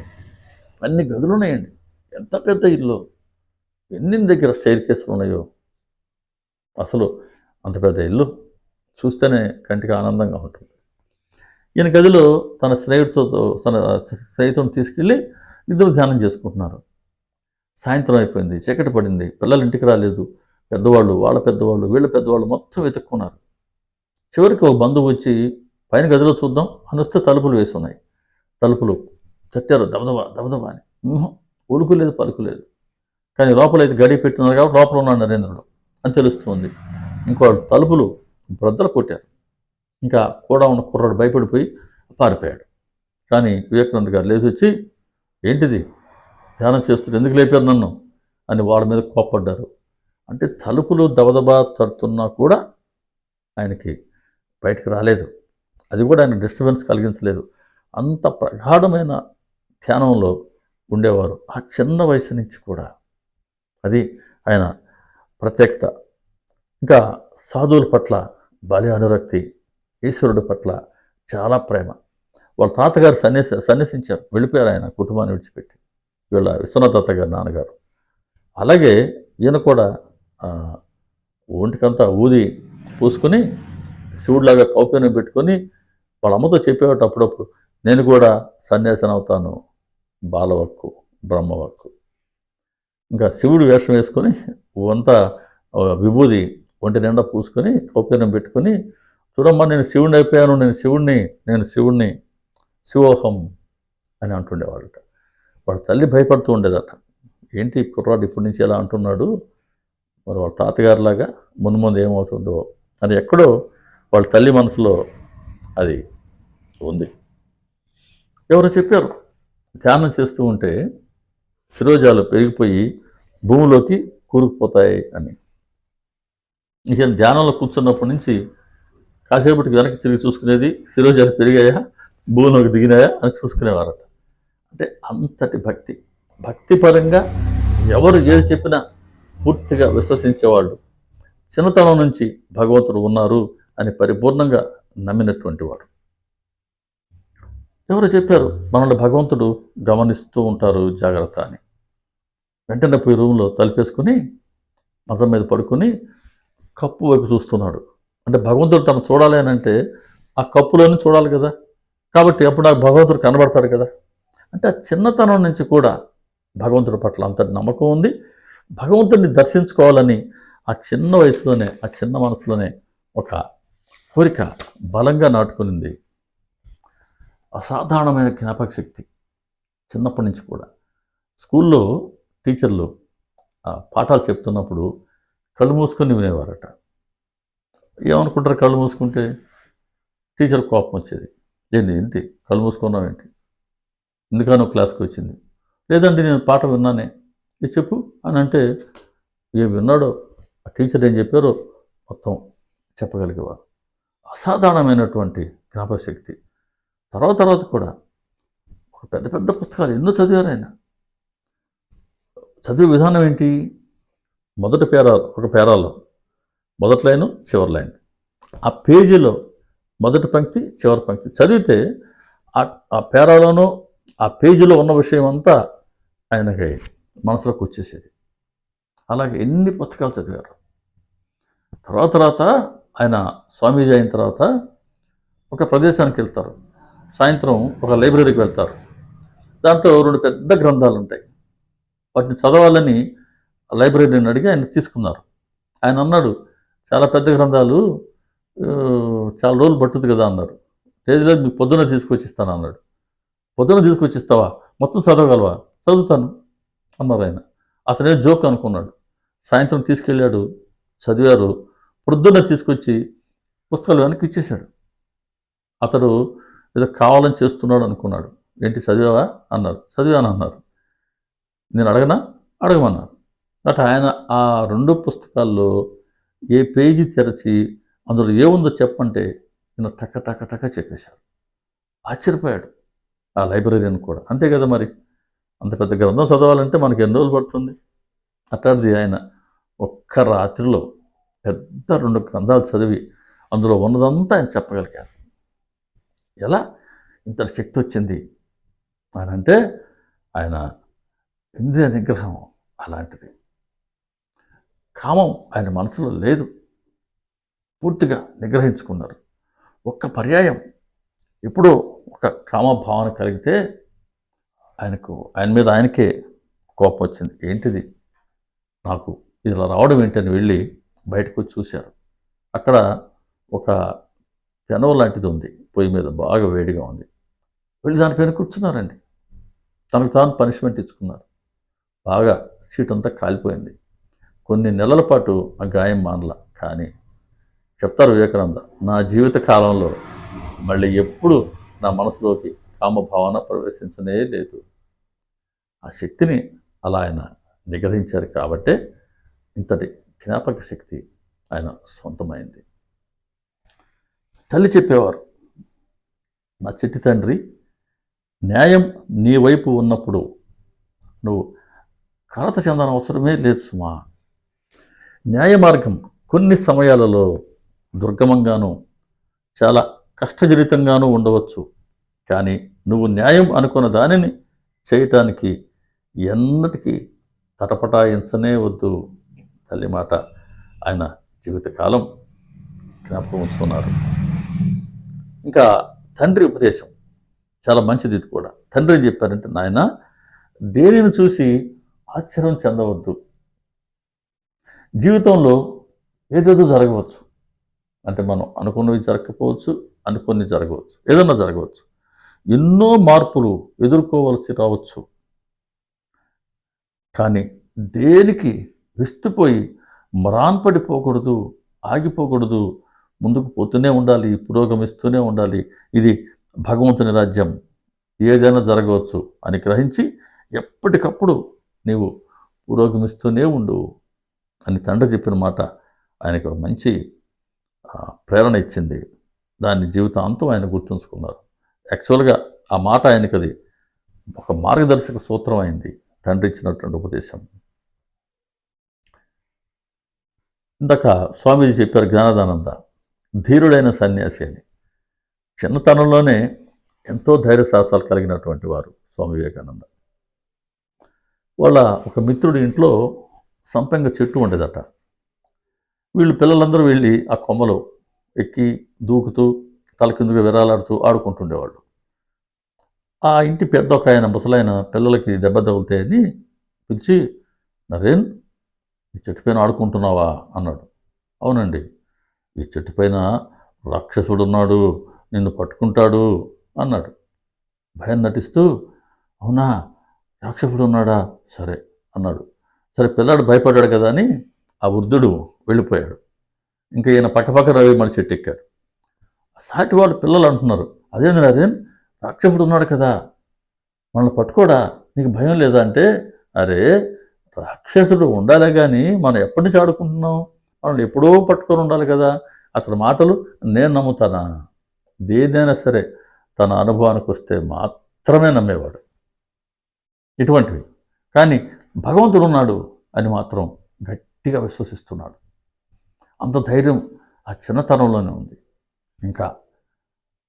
అన్ని గదులు ఉన్నాయండి. ఎంత పెద్ద ఇల్లు, ఎన్ని దగ్గర స్టైర్ కేసులు ఉన్నాయో. అసలు అంత పెద్ద ఇల్లు చూస్తేనే కంటికి ఆనందంగా ఉంటుంది. ఈయన గదిలో తన స్నేహితుడిని తీసుకెళ్ళి ఇద్దరు ధ్యానం చేసుకుంటున్నారు. సాయంత్రం అయిపోయింది, చీకటి పడింది, పిల్లలు ఇంటికి రాలేదు. పెద్దవాళ్ళు, వాళ్ళ పెద్దవాళ్ళు, వీళ్ళ పెద్దవాళ్ళు మొత్తం వెతుక్కున్నారు. చివరికి ఒక బంధువు వచ్చి పైన గదిలో చూద్దాం అని వస్తే తలుపులు వేసి ఉన్నాయి. తలుపులు తట్టారు దబదబా దబదబా అని. ఉలుకులేదు పలుకులేదు. కానీ లోపల అయితే గడి పెట్టినారు కాబట్టి లోపల ఉన్నాడు నరేంద్రుడు అని తెలుస్తుంది. ఇంకో తలుపులు బ్రద్దలు కొట్టారు. ఇంకా కూడా ఉన్న కుర్రాడు భయపడిపోయి పారిపోయాడు. కానీ వివేకానంద గారు లేచి వచ్చి, ఏంటిది ధ్యానం చేస్తుంటే ఎందుకు లేపారు నన్ను అని వాళ్ళ మీద కోప్పడ్డారు. అంటే తలుపులు దబదబా తడుతున్నా కూడా ఆయనకి బయటకు రాలేదు. అది కూడా ఆయన డిస్టర్బెన్స్ కలిగించలేదు. అంత ప్రగాఢమైన ధ్యానంలో ఉండేవారు ఆ చిన్న వయసు నుంచి కూడా. అది ఆయన ప్రత్యేకత. ఇంకా సాధువుల పట్ల బలి అనురక్తి, ఈశ్వరుడి పట్ల చాలా ప్రేమ. వాళ్ళ తాతగారు సన్యసించారు, వెళ్ళిపోయారు ఆయన కుటుంబాన్ని విడిచిపెట్టి, వీళ్ళ విశ్వనాథ దత్త గారి నాన్నగారు. అలాగే ఈయన కూడా ఒంటికంతా ఊది పూసుకొని శివుడిలాగా కౌపీనం పెట్టుకొని వాళ్ళ అమ్మతో చెప్పేవాడు అప్పుడప్పుడు, నేను కూడా సన్యాసిని అవుతాను, బాలవక్కు బ్రహ్మవక్కు. ఇంకా శివుడు వేషం వేసుకొని అంతా విభూది ఒంటి నిండా పూసుకొని కౌపీనం పెట్టుకొని, చూడమ్మా నేను శివుడిని అయిపోయాను, నేను శివుడిని శివోహం అని అంటుండేవాడట. వాళ్ళ తల్లి భయపడుతూ ఉండేదట. ఏంటి కుర్రాడు ఇప్పటి నుంచి ఎలా అంటున్నాడు, మరి వాళ్ళ తాతగారిలాగా ముందు ఏమవుతుందో అని ఎక్కడో వాళ్ళ తల్లి మనసులో అది ఉంది. ఎవరో చెప్పారు, ధ్యానం చేస్తూ ఉంటే శిరోజాలు పెరిగిపోయి భూమిలోకి కూరుకుపోతాయి అని. ఇక ధ్యానంలో కూర్చున్నప్పటి నుంచి కాసేపటికి వెనక్కి తిరిగి చూసుకునేది, శిరోజాలు పెరిగాయా భూమిలోకి దిగినాయా అని చూసుకునేవారట. అంటే అంతటి భక్తిపరంగా ఎవరు ఏది చెప్పినా పూర్తిగా విశ్వసించేవాళ్ళు, చిన్నతనం నుంచి భగవంతుడు ఉన్నారు అని పరిపూర్ణంగా నమ్మినటువంటి వారు. ఎవరు చెప్పారు మనల్ని భగవంతుడు గమనిస్తూ ఉంటారు జాగ్రత్త అని. వెంటనే పోయి రూమ్లో తలుపేసుకుని మంచం మీద పడుకుని కప్పు వైపు చూస్తున్నాడు. అంటే భగవంతుడు తను చూడాలి అని అంటే ఆ కప్పులోనే చూడాలి కదా, కాబట్టి అప్పుడు నాకు భగవంతుడు కనబడతాడు కదా. అంటే ఆ చిన్నతనం నుంచి కూడా భగవంతుడి పట్ల అంతటి నమ్మకం ఉంది. భగవంతుడిని దర్శించుకోవాలని ఆ చిన్న వయసులోనే, ఆ చిన్న మనసులోనే ఒక కోరిక బలంగా నాటుకునింది. అసాధారణమైన జ్ఞాపక శక్తి చిన్నప్పటి నుంచి కూడా. స్కూల్లో టీచర్లు పాఠాలు చెప్తున్నప్పుడు కళ్ళు మూసుకొని వినేవారట. ఏమనుకుంటారు కళ్ళు మూసుకుంటే? టీచర్ కోపం వచ్చేది. ఏంటి కళ్ళు మూసుకున్నావు ఏంటి, ఎందుకనో క్లాస్కి వచ్చింది, లేదంటే నేను పాట విన్నానే, ఇది చెప్పు అని అంటే ఏం విన్నాడో ఆ టీచర్ ఏం చెప్పారో మొత్తం చెప్పగలిగేవారు. అసాధారణమైనటువంటి జ్ఞాపక శక్తి. తర్వాత కూడా ఒక పెద్ద పుస్తకాలు ఎన్నో చదివారు ఆయన. చదివే విధానం ఏంటి? మొదటి ఒక పేరాలో మొదటి లైను చివరి లైన్, ఆ పేజీలో మొదటి పంక్తి చివరి పంక్తి చదివితే ఆ పేరాలోనూ ఆ పేజీలో ఉన్న విషయం అంతా ఆయనకి మనసులోకి వచ్చేసేది. అలాగే ఎన్ని పుస్తకాలు చదివారు. తర్వాత ఆయన స్వామీజీ అయిన తర్వాత ఒక ప్రదేశానికి వెళ్తారు, సాయంత్రం ఒక లైబ్రరీకి వెళ్తారు. దాంట్లో 2 పెద్ద గ్రంథాలు ఉంటాయి. వాటిని చదవాలని లైబ్రరీని అడిగి ఆయన తీసుకున్నారు. ఆయన అన్నాడు, చాలా పెద్ద గ్రంథాలు, చాలా రోజులు పట్టుద్ది కదా అన్నారు. లేదు మీకు పొద్దున్న తీసుకొచ్చి ఇస్తాను అన్నాడు. పొద్దున్న తీసుకొచ్చి ఇస్తావా? మొత్తం చదవగలవా? చదువుతాను అన్నారు ఆయన. అతనే జోక్ అనుకున్నాడు. సాయంత్రం తీసుకెళ్ళాడు, చదివారు. పొద్దున్న తీసుకొచ్చి పుస్తకాలు వెనక్కి ఇచ్చేశాడు. అతడు ఏదో కావాలని చేస్తున్నాడు అనుకున్నాడు. ఏంటి చదివావా అన్నారు. చదివాను అన్నారు. నేను అడగనా? అడగమన్నారు. అటు ఆయన ఆ 2 పుస్తకాల్లో ఏ పేజీ తెరచి అందులో ఏముందో చెప్పంటే నేను టక టక టక చెప్పేశాడు. ఆశ్చర్యపోయాడు ఆ లైబ్రరీని కూడా. అంతే కదా మరి, అంత పెద్ద గ్రంథం చదవాలంటే మనకి ఎన్ని రోజులు పడుతుంది? అట్లాంటిది ఆయన ఒక్క రాత్రిలో పెద్ద 2 గ్రంథాలు చదివి అందులో ఉన్నదంతా ఆయన చెప్పగలిగారు. ఎలా ఇంత శక్తి వచ్చింది అని అంటే ఆయన ఇంద్రియ నిగ్రహం అలాంటిది. కామం ఆయన మనసులో లేదు, పూర్తిగా నిగ్రహించుకున్నారు. ఒక్క పర్యాయం ఎప్పుడో ఒక కామభావన కలిగితే ఆయన మీద ఆయనకే కోపం వచ్చింది. ఏంటిది నాకు ఇలా రావడం ఏంటని వెళ్ళి బయటకు వచ్చి చూశారు. అక్కడ ఒక పెనం లాంటిది ఉంది, పొయ్యి మీద బాగా వేడిగా ఉంది. వెళ్ళి దానిపైన కూర్చున్నారండి. తనకు తాను పనిష్మెంట్ ఇచ్చుకున్నారు. బాగా సీట్ అంతా కాలిపోయింది. కొన్ని నెలల పాటు ఆ గాయం మానల. కానీ చెప్తారు వివేకానంద, నా జీవిత కాలంలో మళ్ళీ ఎప్పుడు నా మనసులోకి కామభావన ప్రవేశించనే లేదు. ఆ శక్తిని అలా ఆయన నిగ్రహించారు కాబట్టే ఇంతటి జ్ఞాపక శక్తి ఆయన సొంతమైంది. తల్లి చెప్పేవారు, నా చిట్టి తండ్రి, న్యాయం నీ వైపు ఉన్నప్పుడు నువ్వు కలత చెందన అవసరమే లేదు సుమా. న్యాయ మార్గం కొన్ని సమయాలలో దుర్గమంగాను చాలా కష్టజనితంగానూ ఉండవచ్చు. కానీ నువ్వు న్యాయం అనుకున్న దానిని చేయటానికి ఎన్నటికీ తటపటాయించనే వద్దు. తల్లి మాట ఆయన జీవితకాలం జ్ఞాపకం ఉంచుకున్నారు. ఇంకా తండ్రి ఉపదేశం చాలా మంచిది. ఇది కూడా తండ్రి ఏం చెప్పారంటే, నాయన దేనిని చూసి ఆశ్చర్యం చెందవద్దు. జీవితంలో ఏదేదో జరగవచ్చు. అంటే మనం అనుకున్నవి జరగకపోవచ్చు, అనుకున్నవి జరగవచ్చు, ఏదన్నా జరగవచ్చు. ఎన్నో మార్పులు ఎదుర్కోవలసి రావచ్చు. కానీ దేనికి విస్తుపోయి మ్రాన్పడిపోకూడదు, ఆగిపోకూడదు. ముందుకు పోతూనే ఉండాలి, పురోగమిస్తూనే ఉండాలి. ఇది భగవంతుని రాజ్యం, ఏదైనా జరగవచ్చు అని గ్రహించి ఎప్పటికప్పుడు నీవు పురోగమిస్తూనే ఉండు అని తండ్రి చెప్పిన మాట ఆయనకు ఒక మంచి ప్రేరణ ఇచ్చింది. దాన్ని జీవితాంతం ఆయన గుర్తుంచుకున్నారు. యాక్చువల్గా ఆ మాట ఆయనకు అది ఒక మార్గదర్శక సూత్రం అయింది, తండ్రి ఇచ్చినటువంటి ఉపదేశం. ఇందాక స్వామీజీ చెప్పారు జ్ఞానదానంద ధీరుడైన సన్యాసి అని. చిన్నతనంలోనే ఎంతో ధైర్య సాహసాలు కలిగినటువంటి వారు స్వామి వివేకానంద. వాళ్ళ ఒక మిత్రుడి ఇంట్లో సంపెంగ చెట్టు ఉండేదట. వీళ్ళు పిల్లలందరూ వెళ్ళి ఆ కొమ్మలో ఎక్కి దూకుతూ తలకిందుగా విరాలాడుతూ ఆడుకుంటుండేవాళ్ళు. ఆ ఇంటి పెద్ద ఒక ఆయన ముసలాయన పిల్లలకి దెబ్బ తగులుతాయని పిలిచి, నరేన్ ఈ చెట్టు పైన ఆడుకుంటున్నావా అన్నాడు. అవునండి, ఈ చెట్టు పైన రాక్షసుడున్నాడు, నిన్ను పట్టుకుంటాడు అన్నాడు భయం నటిస్తూ. అవునా, రాక్షసుడు ఉన్నాడా? సరే అన్నాడు. సరే పిల్లాడు భయపడ్డాడు కదా అని ఆ వృద్ధుడు వెళ్ళిపోయాడు. ఇంకా ఈయన పక్కపక్క రవి మన చెట్టు ఎక్కాడు. సాటి వాళ్ళు పిల్లలు అంటున్నారు, అదేంది నరేన్, రాక్షసుడు ఉన్నాడు కదా, మనల్ని పట్టుకోడా, నీకు భయం లేదా అంటే, అరే రాక్షసుడు ఉండాలే కానీ మనం ఎప్పటి నుంచి ఆడుకుంటున్నాం, మనల్ని ఎప్పుడో పట్టుకొని ఉండాలి కదా. అతని మాటలు నేను నమ్ముతానా? దేదైనా సరే తన అనుభవానికి వస్తే మాత్రమే నమ్మేవాడు ఇటువంటివి. కానీ భగవంతుడు ఉన్నాడు అని మాత్రం గట్టిగా విశ్వసిస్తున్నాడు. అంత ధైర్యం ఆ చిన్నతనంలోనే ఉంది. ఇంకా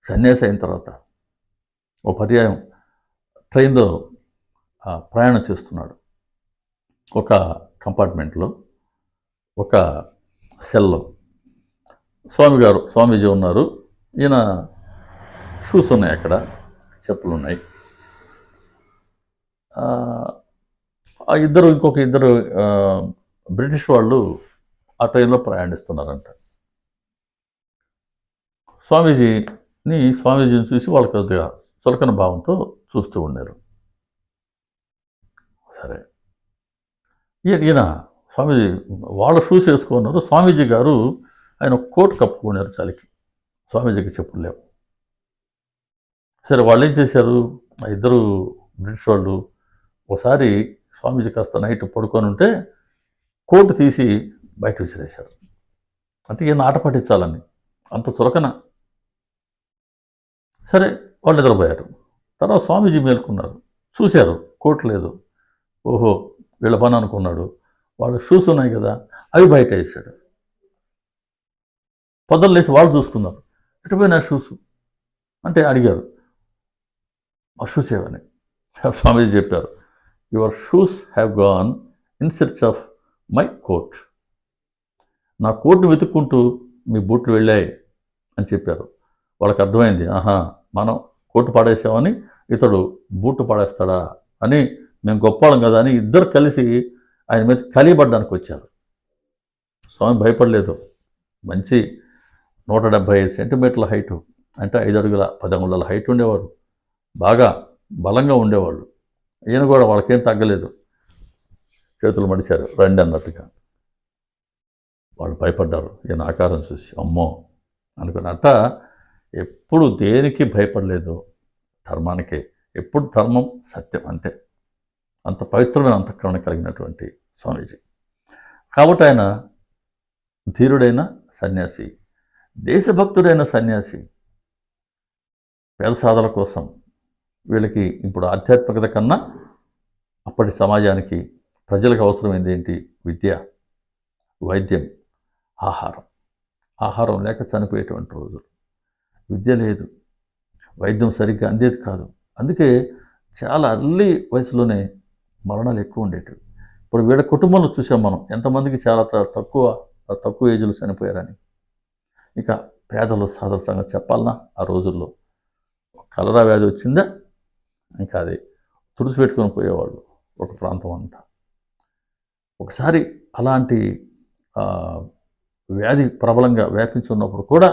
సన్యాసి అయిన తర్వాత ఓ పర్యాయం ట్రైన్లో ప్రయాణం చేస్తున్నాడు. ఒక కంపార్ట్మెంట్లో ఒక సెల్లో స్వామీజీ ఉన్నారు. ఈయన షూస్ ఉన్నాయి, అక్కడ చెప్పులు ఉన్నాయి. ఆ ఇంకొక ఇద్దరు బ్రిటిష్ వాళ్ళు ఆ ట్రైన్లో ప్రయాణిస్తున్నారంట. స్వామీజీని చూసి వాళ్ళు కొద్దిగా చులకన భావంతో చూస్తూ ఉన్నారు. సరే, ఈయన స్వామీజీ వాళ్ళ షూస్ వేసుకున్నారు. స్వామీజీ గారు ఆయన కోట్ కప్పుకున్నారు చలికి. స్వామీజీకి చెప్పులు లేవు. సరే, వాళ్ళు ఏం చేశారు, ఆ ఇద్దరు బ్రిటిష్ వాళ్ళు ఒకసారి స్వామీజీ కాస్త నైట్ పడుకొని ఉంటే కోటు తీసి బయట విసిరేశారు. అంటే ఈయన ఆట పట్టించాలని, అంత చులకన. సరే, వాళ్ళు నిద్రపోయారు. తర్వాత స్వామీజీ మేల్కొన్నారు, చూశారు కోట్ లేదు. ఓహో, వీళ్ళ పని అనుకున్నాడు. వాళ్ళ షూస్ ఉన్నాయి కదా, అవి బయట వేసాడు. పొద్దున్న లేచి వాళ్ళు చూసుకున్నారు, ఎటుపోయినా షూస్ అంటే అడిగారు, ఆ షూస్ ఏమని. స్వామీజీ చెప్పారు, your shoes have gone in search of my coat. నా కోట్ను వెతుక్కుంటూ మీ బూట్లు వెళ్ళాయి అని చెప్పారు. వాళ్ళకి అర్థమైంది, ఆహా, మనం కోటు పాడేసామని ఇతడు బూట్లు పాడేస్తాడా అని, మేము గొప్పవాళ్ళం కదా అని ఇద్దరు కలిసి ఆయన మీద కలియబడ్డానికి వచ్చారు. స్వామి భయపడలేదు. మంచి 175 సెంటీమీటర్ల హైటు, అంటే 5 అడుగుల 10 అంగుళాల హైట్ ఉండేవారు. బాగా బలంగా ఉండేవాళ్ళు. ఈయన కూడా వాళ్ళకేం తగ్గలేదు, చేతులు మడిచారు రండి అన్నట్టుగా. వాళ్ళు భయపడ్డారు ఈయన ఆకారం చూసి. అమ్మో అనుకున్నట్ట, ఎప్పుడు దేనికి భయపడలేదు, ధర్మానికే. ఎప్పుడు ధర్మం, సత్యం, అంతే. అంత పవిత్రమైన అంతఃకరణ కలిగినటువంటి స్వామీజీ. కాబట్టి ఆయన ధీరుడైన సన్యాసి, దేశభక్తుడైన సన్యాసి. పేద సాధన కోసం వీళ్ళకి ఇప్పుడు ఆధ్యాత్మికత కన్నా అప్పటి సమాజానికి, ప్రజలకు అవసరమైంది ఏంటి? విద్య, వైద్యం, ఆహారం. ఆహారం లేక చనిపోయేటువంటి రోజులు. విద్య లేదు, వైద్యం సరిగ్గా అందేది కాదు. అందుకే చాలా అర్లీ వయసులోనే మరణాలు ఎక్కువ ఉండేటివి. ఇప్పుడు వీళ్ళ కుటుంబంలో చూసాం మనం, ఎంతమందికి చాలా తక్కువ ఏజ్లో చనిపోయారని. ఇక పేదలు సాధన సంగతి చెప్పాలన్నా, ఆ రోజుల్లో కలరా వ్యాధి వచ్చిందా ఇంకా అది తుడిచిపెట్టుకొని పోయేవాళ్ళు ఒక ప్రాంతం అంతా. ఒకసారి అలాంటి వ్యాధి ప్రబలంగా వ్యాపించున్నప్పుడు కూడా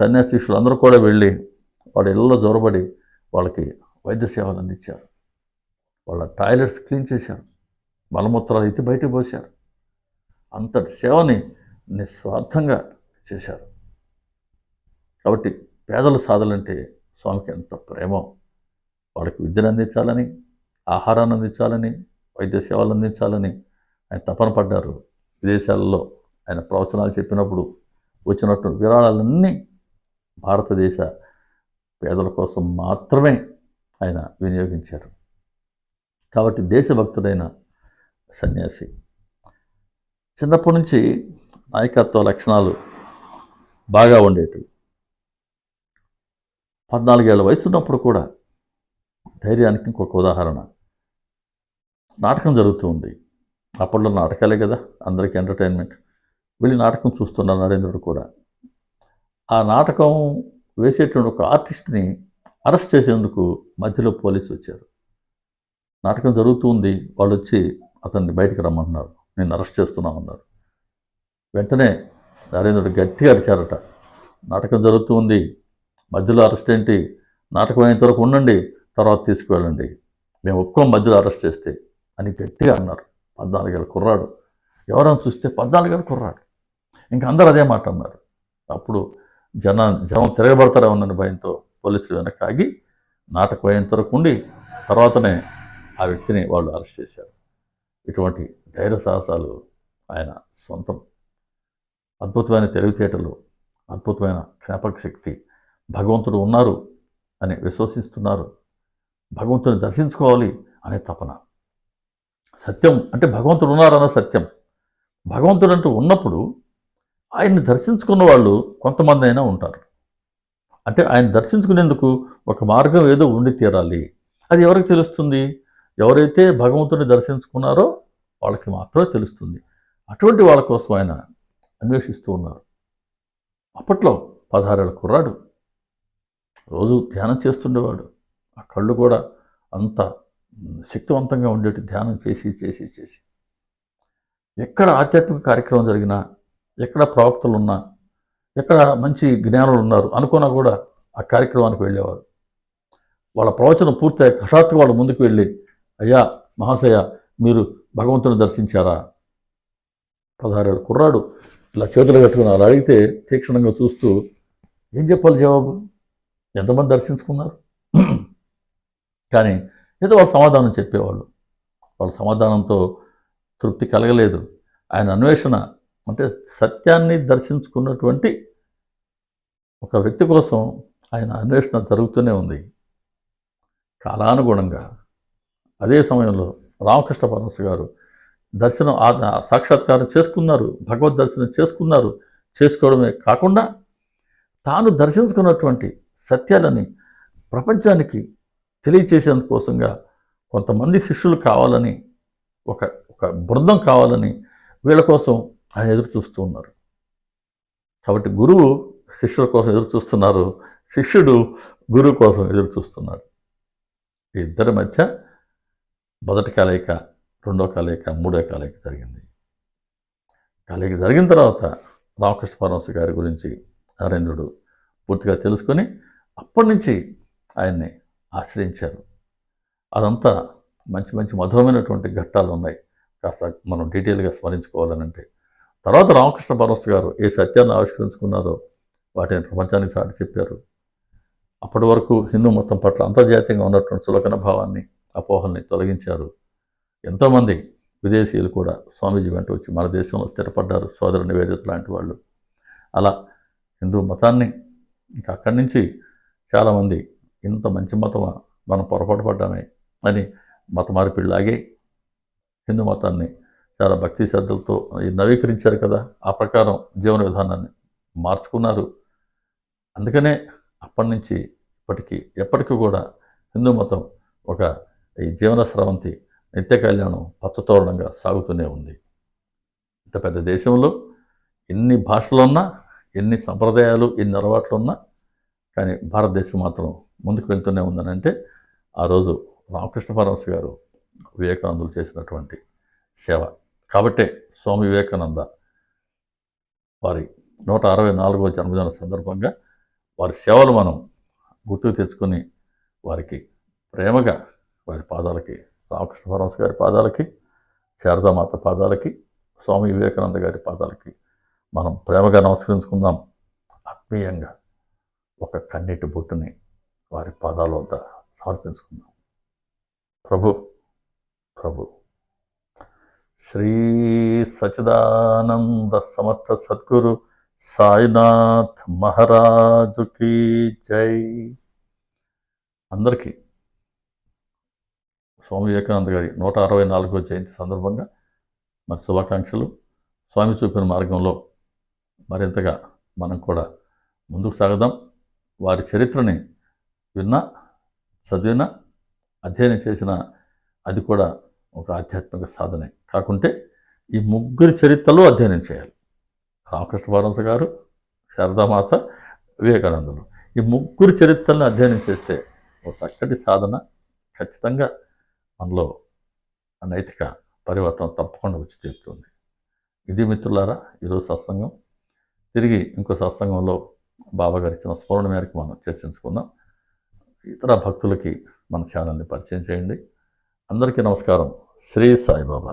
సన్యాసీషులు అందరూ కూడా వెళ్ళి వాళ్ళ ఇళ్ళలో జొరబడి వాళ్ళకి వైద్య సేవలు అందించారు. వాళ్ళ టాయిలెట్స్ క్లీన్ చేశారు, మలమూత్రాలు ఎత్తి బయటకు పోశారు. అంతటి సేవని నిస్వార్థంగా చేశారు. కాబట్టి పేదల సాధలంటే స్వామికి ఎంత ప్రేమో. వాళ్ళకి విద్యను అందించాలని, ఆహారాన్ని అందించాలని, వైద్య సేవలు అందించాలని ఆయన తపన పడ్డారు. విదేశాలలో ఆయన ప్రవచనాలు చెప్పినప్పుడు వచ్చినట్టు విరాళాలన్నీ భారతదేశ పేదల కోసం మాత్రమే ఆయన వినియోగించారు. కాబట్టి దేశభక్తుడైన సన్యాసి. చిన్నప్పటి నుంచి నాయకత్వ లక్షణాలు బాగా ఉండేటివి. 14 ఏళ్ల వయసు ఉన్నప్పుడు కూడా ధైర్యానికి ఇంకొక ఉదాహరణ, నాటకం జరుగుతూ ఉంది. అప్పట్లో నాటకాలే కదా అందరికీ ఎంటర్టైన్మెంట్. వెళ్ళి నాటకం చూస్తున్నారు నరేంద్రుడు కూడా. ఆ నాటకం వేసేటువంటి ఒక ఆర్టిస్ట్ని అరెస్ట్ చేసేందుకు మధ్యలో పోలీసు వచ్చారు. నాటకం జరుగుతూ ఉంది, వాళ్ళు వచ్చి అతన్ని బయటికి రమ్మంటున్నారు, నేను అరెస్ట్ చేస్తున్నామన్నారు. వెంటనే నరేంద్రుడు గట్టిగా అరిచారట, నాటకం జరుగుతూ ఉంది, మధ్యలో అరెస్ట్ ఏంటి, నాటకం అయినంత వరకు ఉండండి, తర్వాత తీసుకువెళ్ళండి, మేము ఒక్కో మధ్యలో అరెస్ట్ చేస్తే అని గట్టిగా అన్నారు. 14 ఏళ్ళ కుర్రాడు, ఎవరైనా చూస్తే 14 ఏళ్ళ కుర్రాడు. ఇంకా అందరూ అదే మాట అన్నారు. అప్పుడు జనం తిరగబడతారేమోనని భయంతో పోలీసులు వెనక్కి ఆగి నాటకం అయ్యేంత వరకు ఉండి తర్వాతనే ఆ వ్యక్తిని వాళ్ళు అరెస్ట్ చేశారు. ఇటువంటి ధైర్య సాహసాలు ఆయన సొంతం. అద్భుతమైన తెలివితేటలు, అద్భుతమైన జ్ఞాపక శక్తి, భగవంతుడు ఉన్నారు అని విశ్వసిస్తున్నారు, భగవంతుని దర్శించుకోవాలి అనే తపన. సత్యం అంటే భగవంతుడు ఉన్నారన్న సత్యం. భగవంతుడు అంటూ ఉన్నప్పుడు ఆయన్ని దర్శించుకున్న వాళ్ళు కొంతమంది అయినా ఉంటారు. అంటే ఆయన దర్శించుకునేందుకు ఒక మార్గం ఏదో ఉండి తీరాలి. అది ఎవరికి తెలుస్తుంది? ఎవరైతే భగవంతుని దర్శించుకున్నారో వాళ్ళకి మాత్రమే తెలుస్తుంది. అటువంటి వాళ్ళ కోసం ఆయన అన్వేషిస్తూ ఉన్నారు. అప్పట్లో 16 ఏళ్ల కుర్రాడు రోజు ధ్యానం చేస్తుండేవాడు. ఆ కళ్ళు కూడా అంత శక్తివంతంగా ఉండేటి ధ్యానం చేసి చేసి చేసి ఎక్కడ ఆధ్యాత్మిక కార్యక్రమం జరిగినా, ఎక్కడ ప్రవక్తలున్నా, ఎక్కడ మంచి జ్ఞానులు ఉన్నారు అనుకున్నా కూడా ఆ కార్యక్రమానికి వెళ్ళేవారు. వాళ్ళ ప్రవచనం పూర్తయ్యాక హఠాత్తుగా వాళ్ళ ముందుకు వెళ్ళి, అయ్యా మహాశయ మీరు భగవంతుని దర్శించారా? 16 ఏళ్ళ కుర్రాడు ఇలా చేతులు కట్టుకుని అలా అడిగితే తీక్షణంగా చూస్తూ ఏం చెప్పాలి జవాబు? ఎంతమంది దర్శించుకున్నారు? కానీ ఏదో వాళ్ళు సమాధానం చెప్పేవాళ్ళు. వాళ్ళ సమాధానంతో తృప్తి కలగలేదు. ఆయన అన్వేషణ అంటే సత్యాన్ని దర్శించుకున్నటువంటి ఒక వ్యక్తి కోసం ఆయన అన్వేషణ జరుగుతూనే ఉంది. కాలానుగుణంగా అదే సమయంలో రామకృష్ణ పరమహంస గారు దర్శనం సాక్షాత్కారం చేసుకున్నారు, భగవద్ దర్శనం చేసుకున్నారు. చేసుకోవడమే కాకుండా తాను దర్శించుకున్నటువంటి సత్యాలని ప్రపంచానికి తెలియచేసేందుకోసంగా కొంతమంది శిష్యులు కావాలని, ఒక ఒక బృందం కావాలని వీళ్ళ కోసం ఆయన ఎదురు చూస్తూ ఉన్నారు. కాబట్టి గురువు శిష్యుల కోసం ఎదురు చూస్తున్నారు, శిష్యుడు గురువు కోసం ఎదురు చూస్తున్నాడు. ఈ ఇద్దరి మధ్య మొదటి కలయిక, రెండో కలయిక, మూడో కలయిక జరిగింది. కలయిక జరిగిన తర్వాత రామకృష్ణ పరమహంస గారి గురించి నరేంద్రుడు పూర్తిగా తెలుసుకొని అప్పటి నుంచి ఆయన్ని ఆశ్రయించారు. అదంతా మంచి మంచి మధురమైనటువంటి ఘట్టాలు ఉన్నాయి. కాస్త మనం డీటెయిల్గా స్మరించుకోవాలనంటే, తర్వాత రామకృష్ణ పరమహంస గారు ఏ సత్యాన్ని ఆవిష్కరించుకున్నారో వాటిని ప్రపంచానికి చాటి చెప్పారు. అప్పటి వరకు హిందూ మతం పట్ల అంతర్జాతీయంగా ఉన్నటువంటి చులకన భావాన్ని, అపోహల్ని తొలగించారు. ఎంతోమంది విదేశీయులు కూడా స్వామీజీ వెంట వచ్చి మన దేశంలో స్థిరపడ్డారు, సోదర నివేదిత లాంటి వాళ్ళు. అలా హిందూ మతాన్ని ఇంకా అక్కడి నుంచి చాలామంది ఇంత మంచి మతమా, మనం పొరపాటు పడ్డామే అని మత మార్పిడిలాగే హిందూ మతాన్ని చాలా భక్తి శ్రద్ధలతో నవీకరించారు కదా, ఆ ప్రకారం జీవన విధానాన్ని మార్చుకున్నారు. అందుకనే అప్పటి నుంచి ఎప్పటికీ కూడా హిందూ మతం ఒక ఈ జీవన స్రవంతి నిత్య కళ్యాణం పచ్చతోరణంగా సాగుతూనే ఉంది. ఇంత పెద్ద దేశంలో ఎన్ని భాషలున్నా, ఎన్ని సంప్రదాయాలు, ఎన్ని అలవాట్లు ఉన్నా కానీ భారతదేశం మాత్రం ముందుకు వెళ్తూనే ఉందనంటే ఆ రోజు రామకృష్ణ పరమహంస గారు వివేకానందులు చేసినటువంటి సేవ. కాబట్టే స్వామి వివేకానంద వారి 164వ జన్మదిన సందర్భంగా వారి సేవలు మనం గుర్తుకు తెచ్చుకొని వారికి ప్రేమగా వారి పాదాలకి, రామకృష్ణ పరమహంస గారి పాదాలకి, శారదామాత పాదాలకి, స్వామి వివేకానంద గారి పాదాలకి మనం ప్రేమగా నమస్కరించుకుందాం. ఆత్మీయంగా ఒక కన్నీటి బొట్టుని వారి పాదాల వద్ద సమర్పించుకుందాం. ప్రభు ప్రభు శ్రీ సచిదానంద సమర్థ సద్గురు సాయినాథ్ మహారాజుకి జై. అందరికీ స్వామి వివేకానంద గారి 164వ జయంతి సందర్భంగా మరి శుభాకాంక్షలు. స్వామి చూపిన మార్గంలో మరింతగా మనం కూడా ముందుకు సాగదాం. వారి చరిత్రని విన్నా, చదివినా, అధ్యయనం చేసిన అది కూడా ఒక ఆధ్యాత్మిక సాధనే. కాకుంటే ఈ ముగ్గురి చరిత్రలో అధ్యయనం చేయాలి. రామకృష్ణ పరమహంస గారు, శారదామాత, వివేకానందులు, ఈ ముగ్గురు చరిత్రలను అధ్యయనం చేస్తే ఒక చక్కటి సాధన ఖచ్చితంగా మనలో నైతిక పరివర్తన తప్పకుండా వచ్చి తీరుతుంది. ఇది మిత్రులారా ఈరోజు సత్సంగం. తిరిగి ఇంకో సత్సంగంలో బాబాగారు ఇచ్చిన స్మరణ మేరకు మనం చర్చించుకుందాం. ఇతర భక్తులకి మన ఛానల్ని పరిచయం చేయండి. అందరికీ నమస్కారం. శ్రీ సాయిబాబా.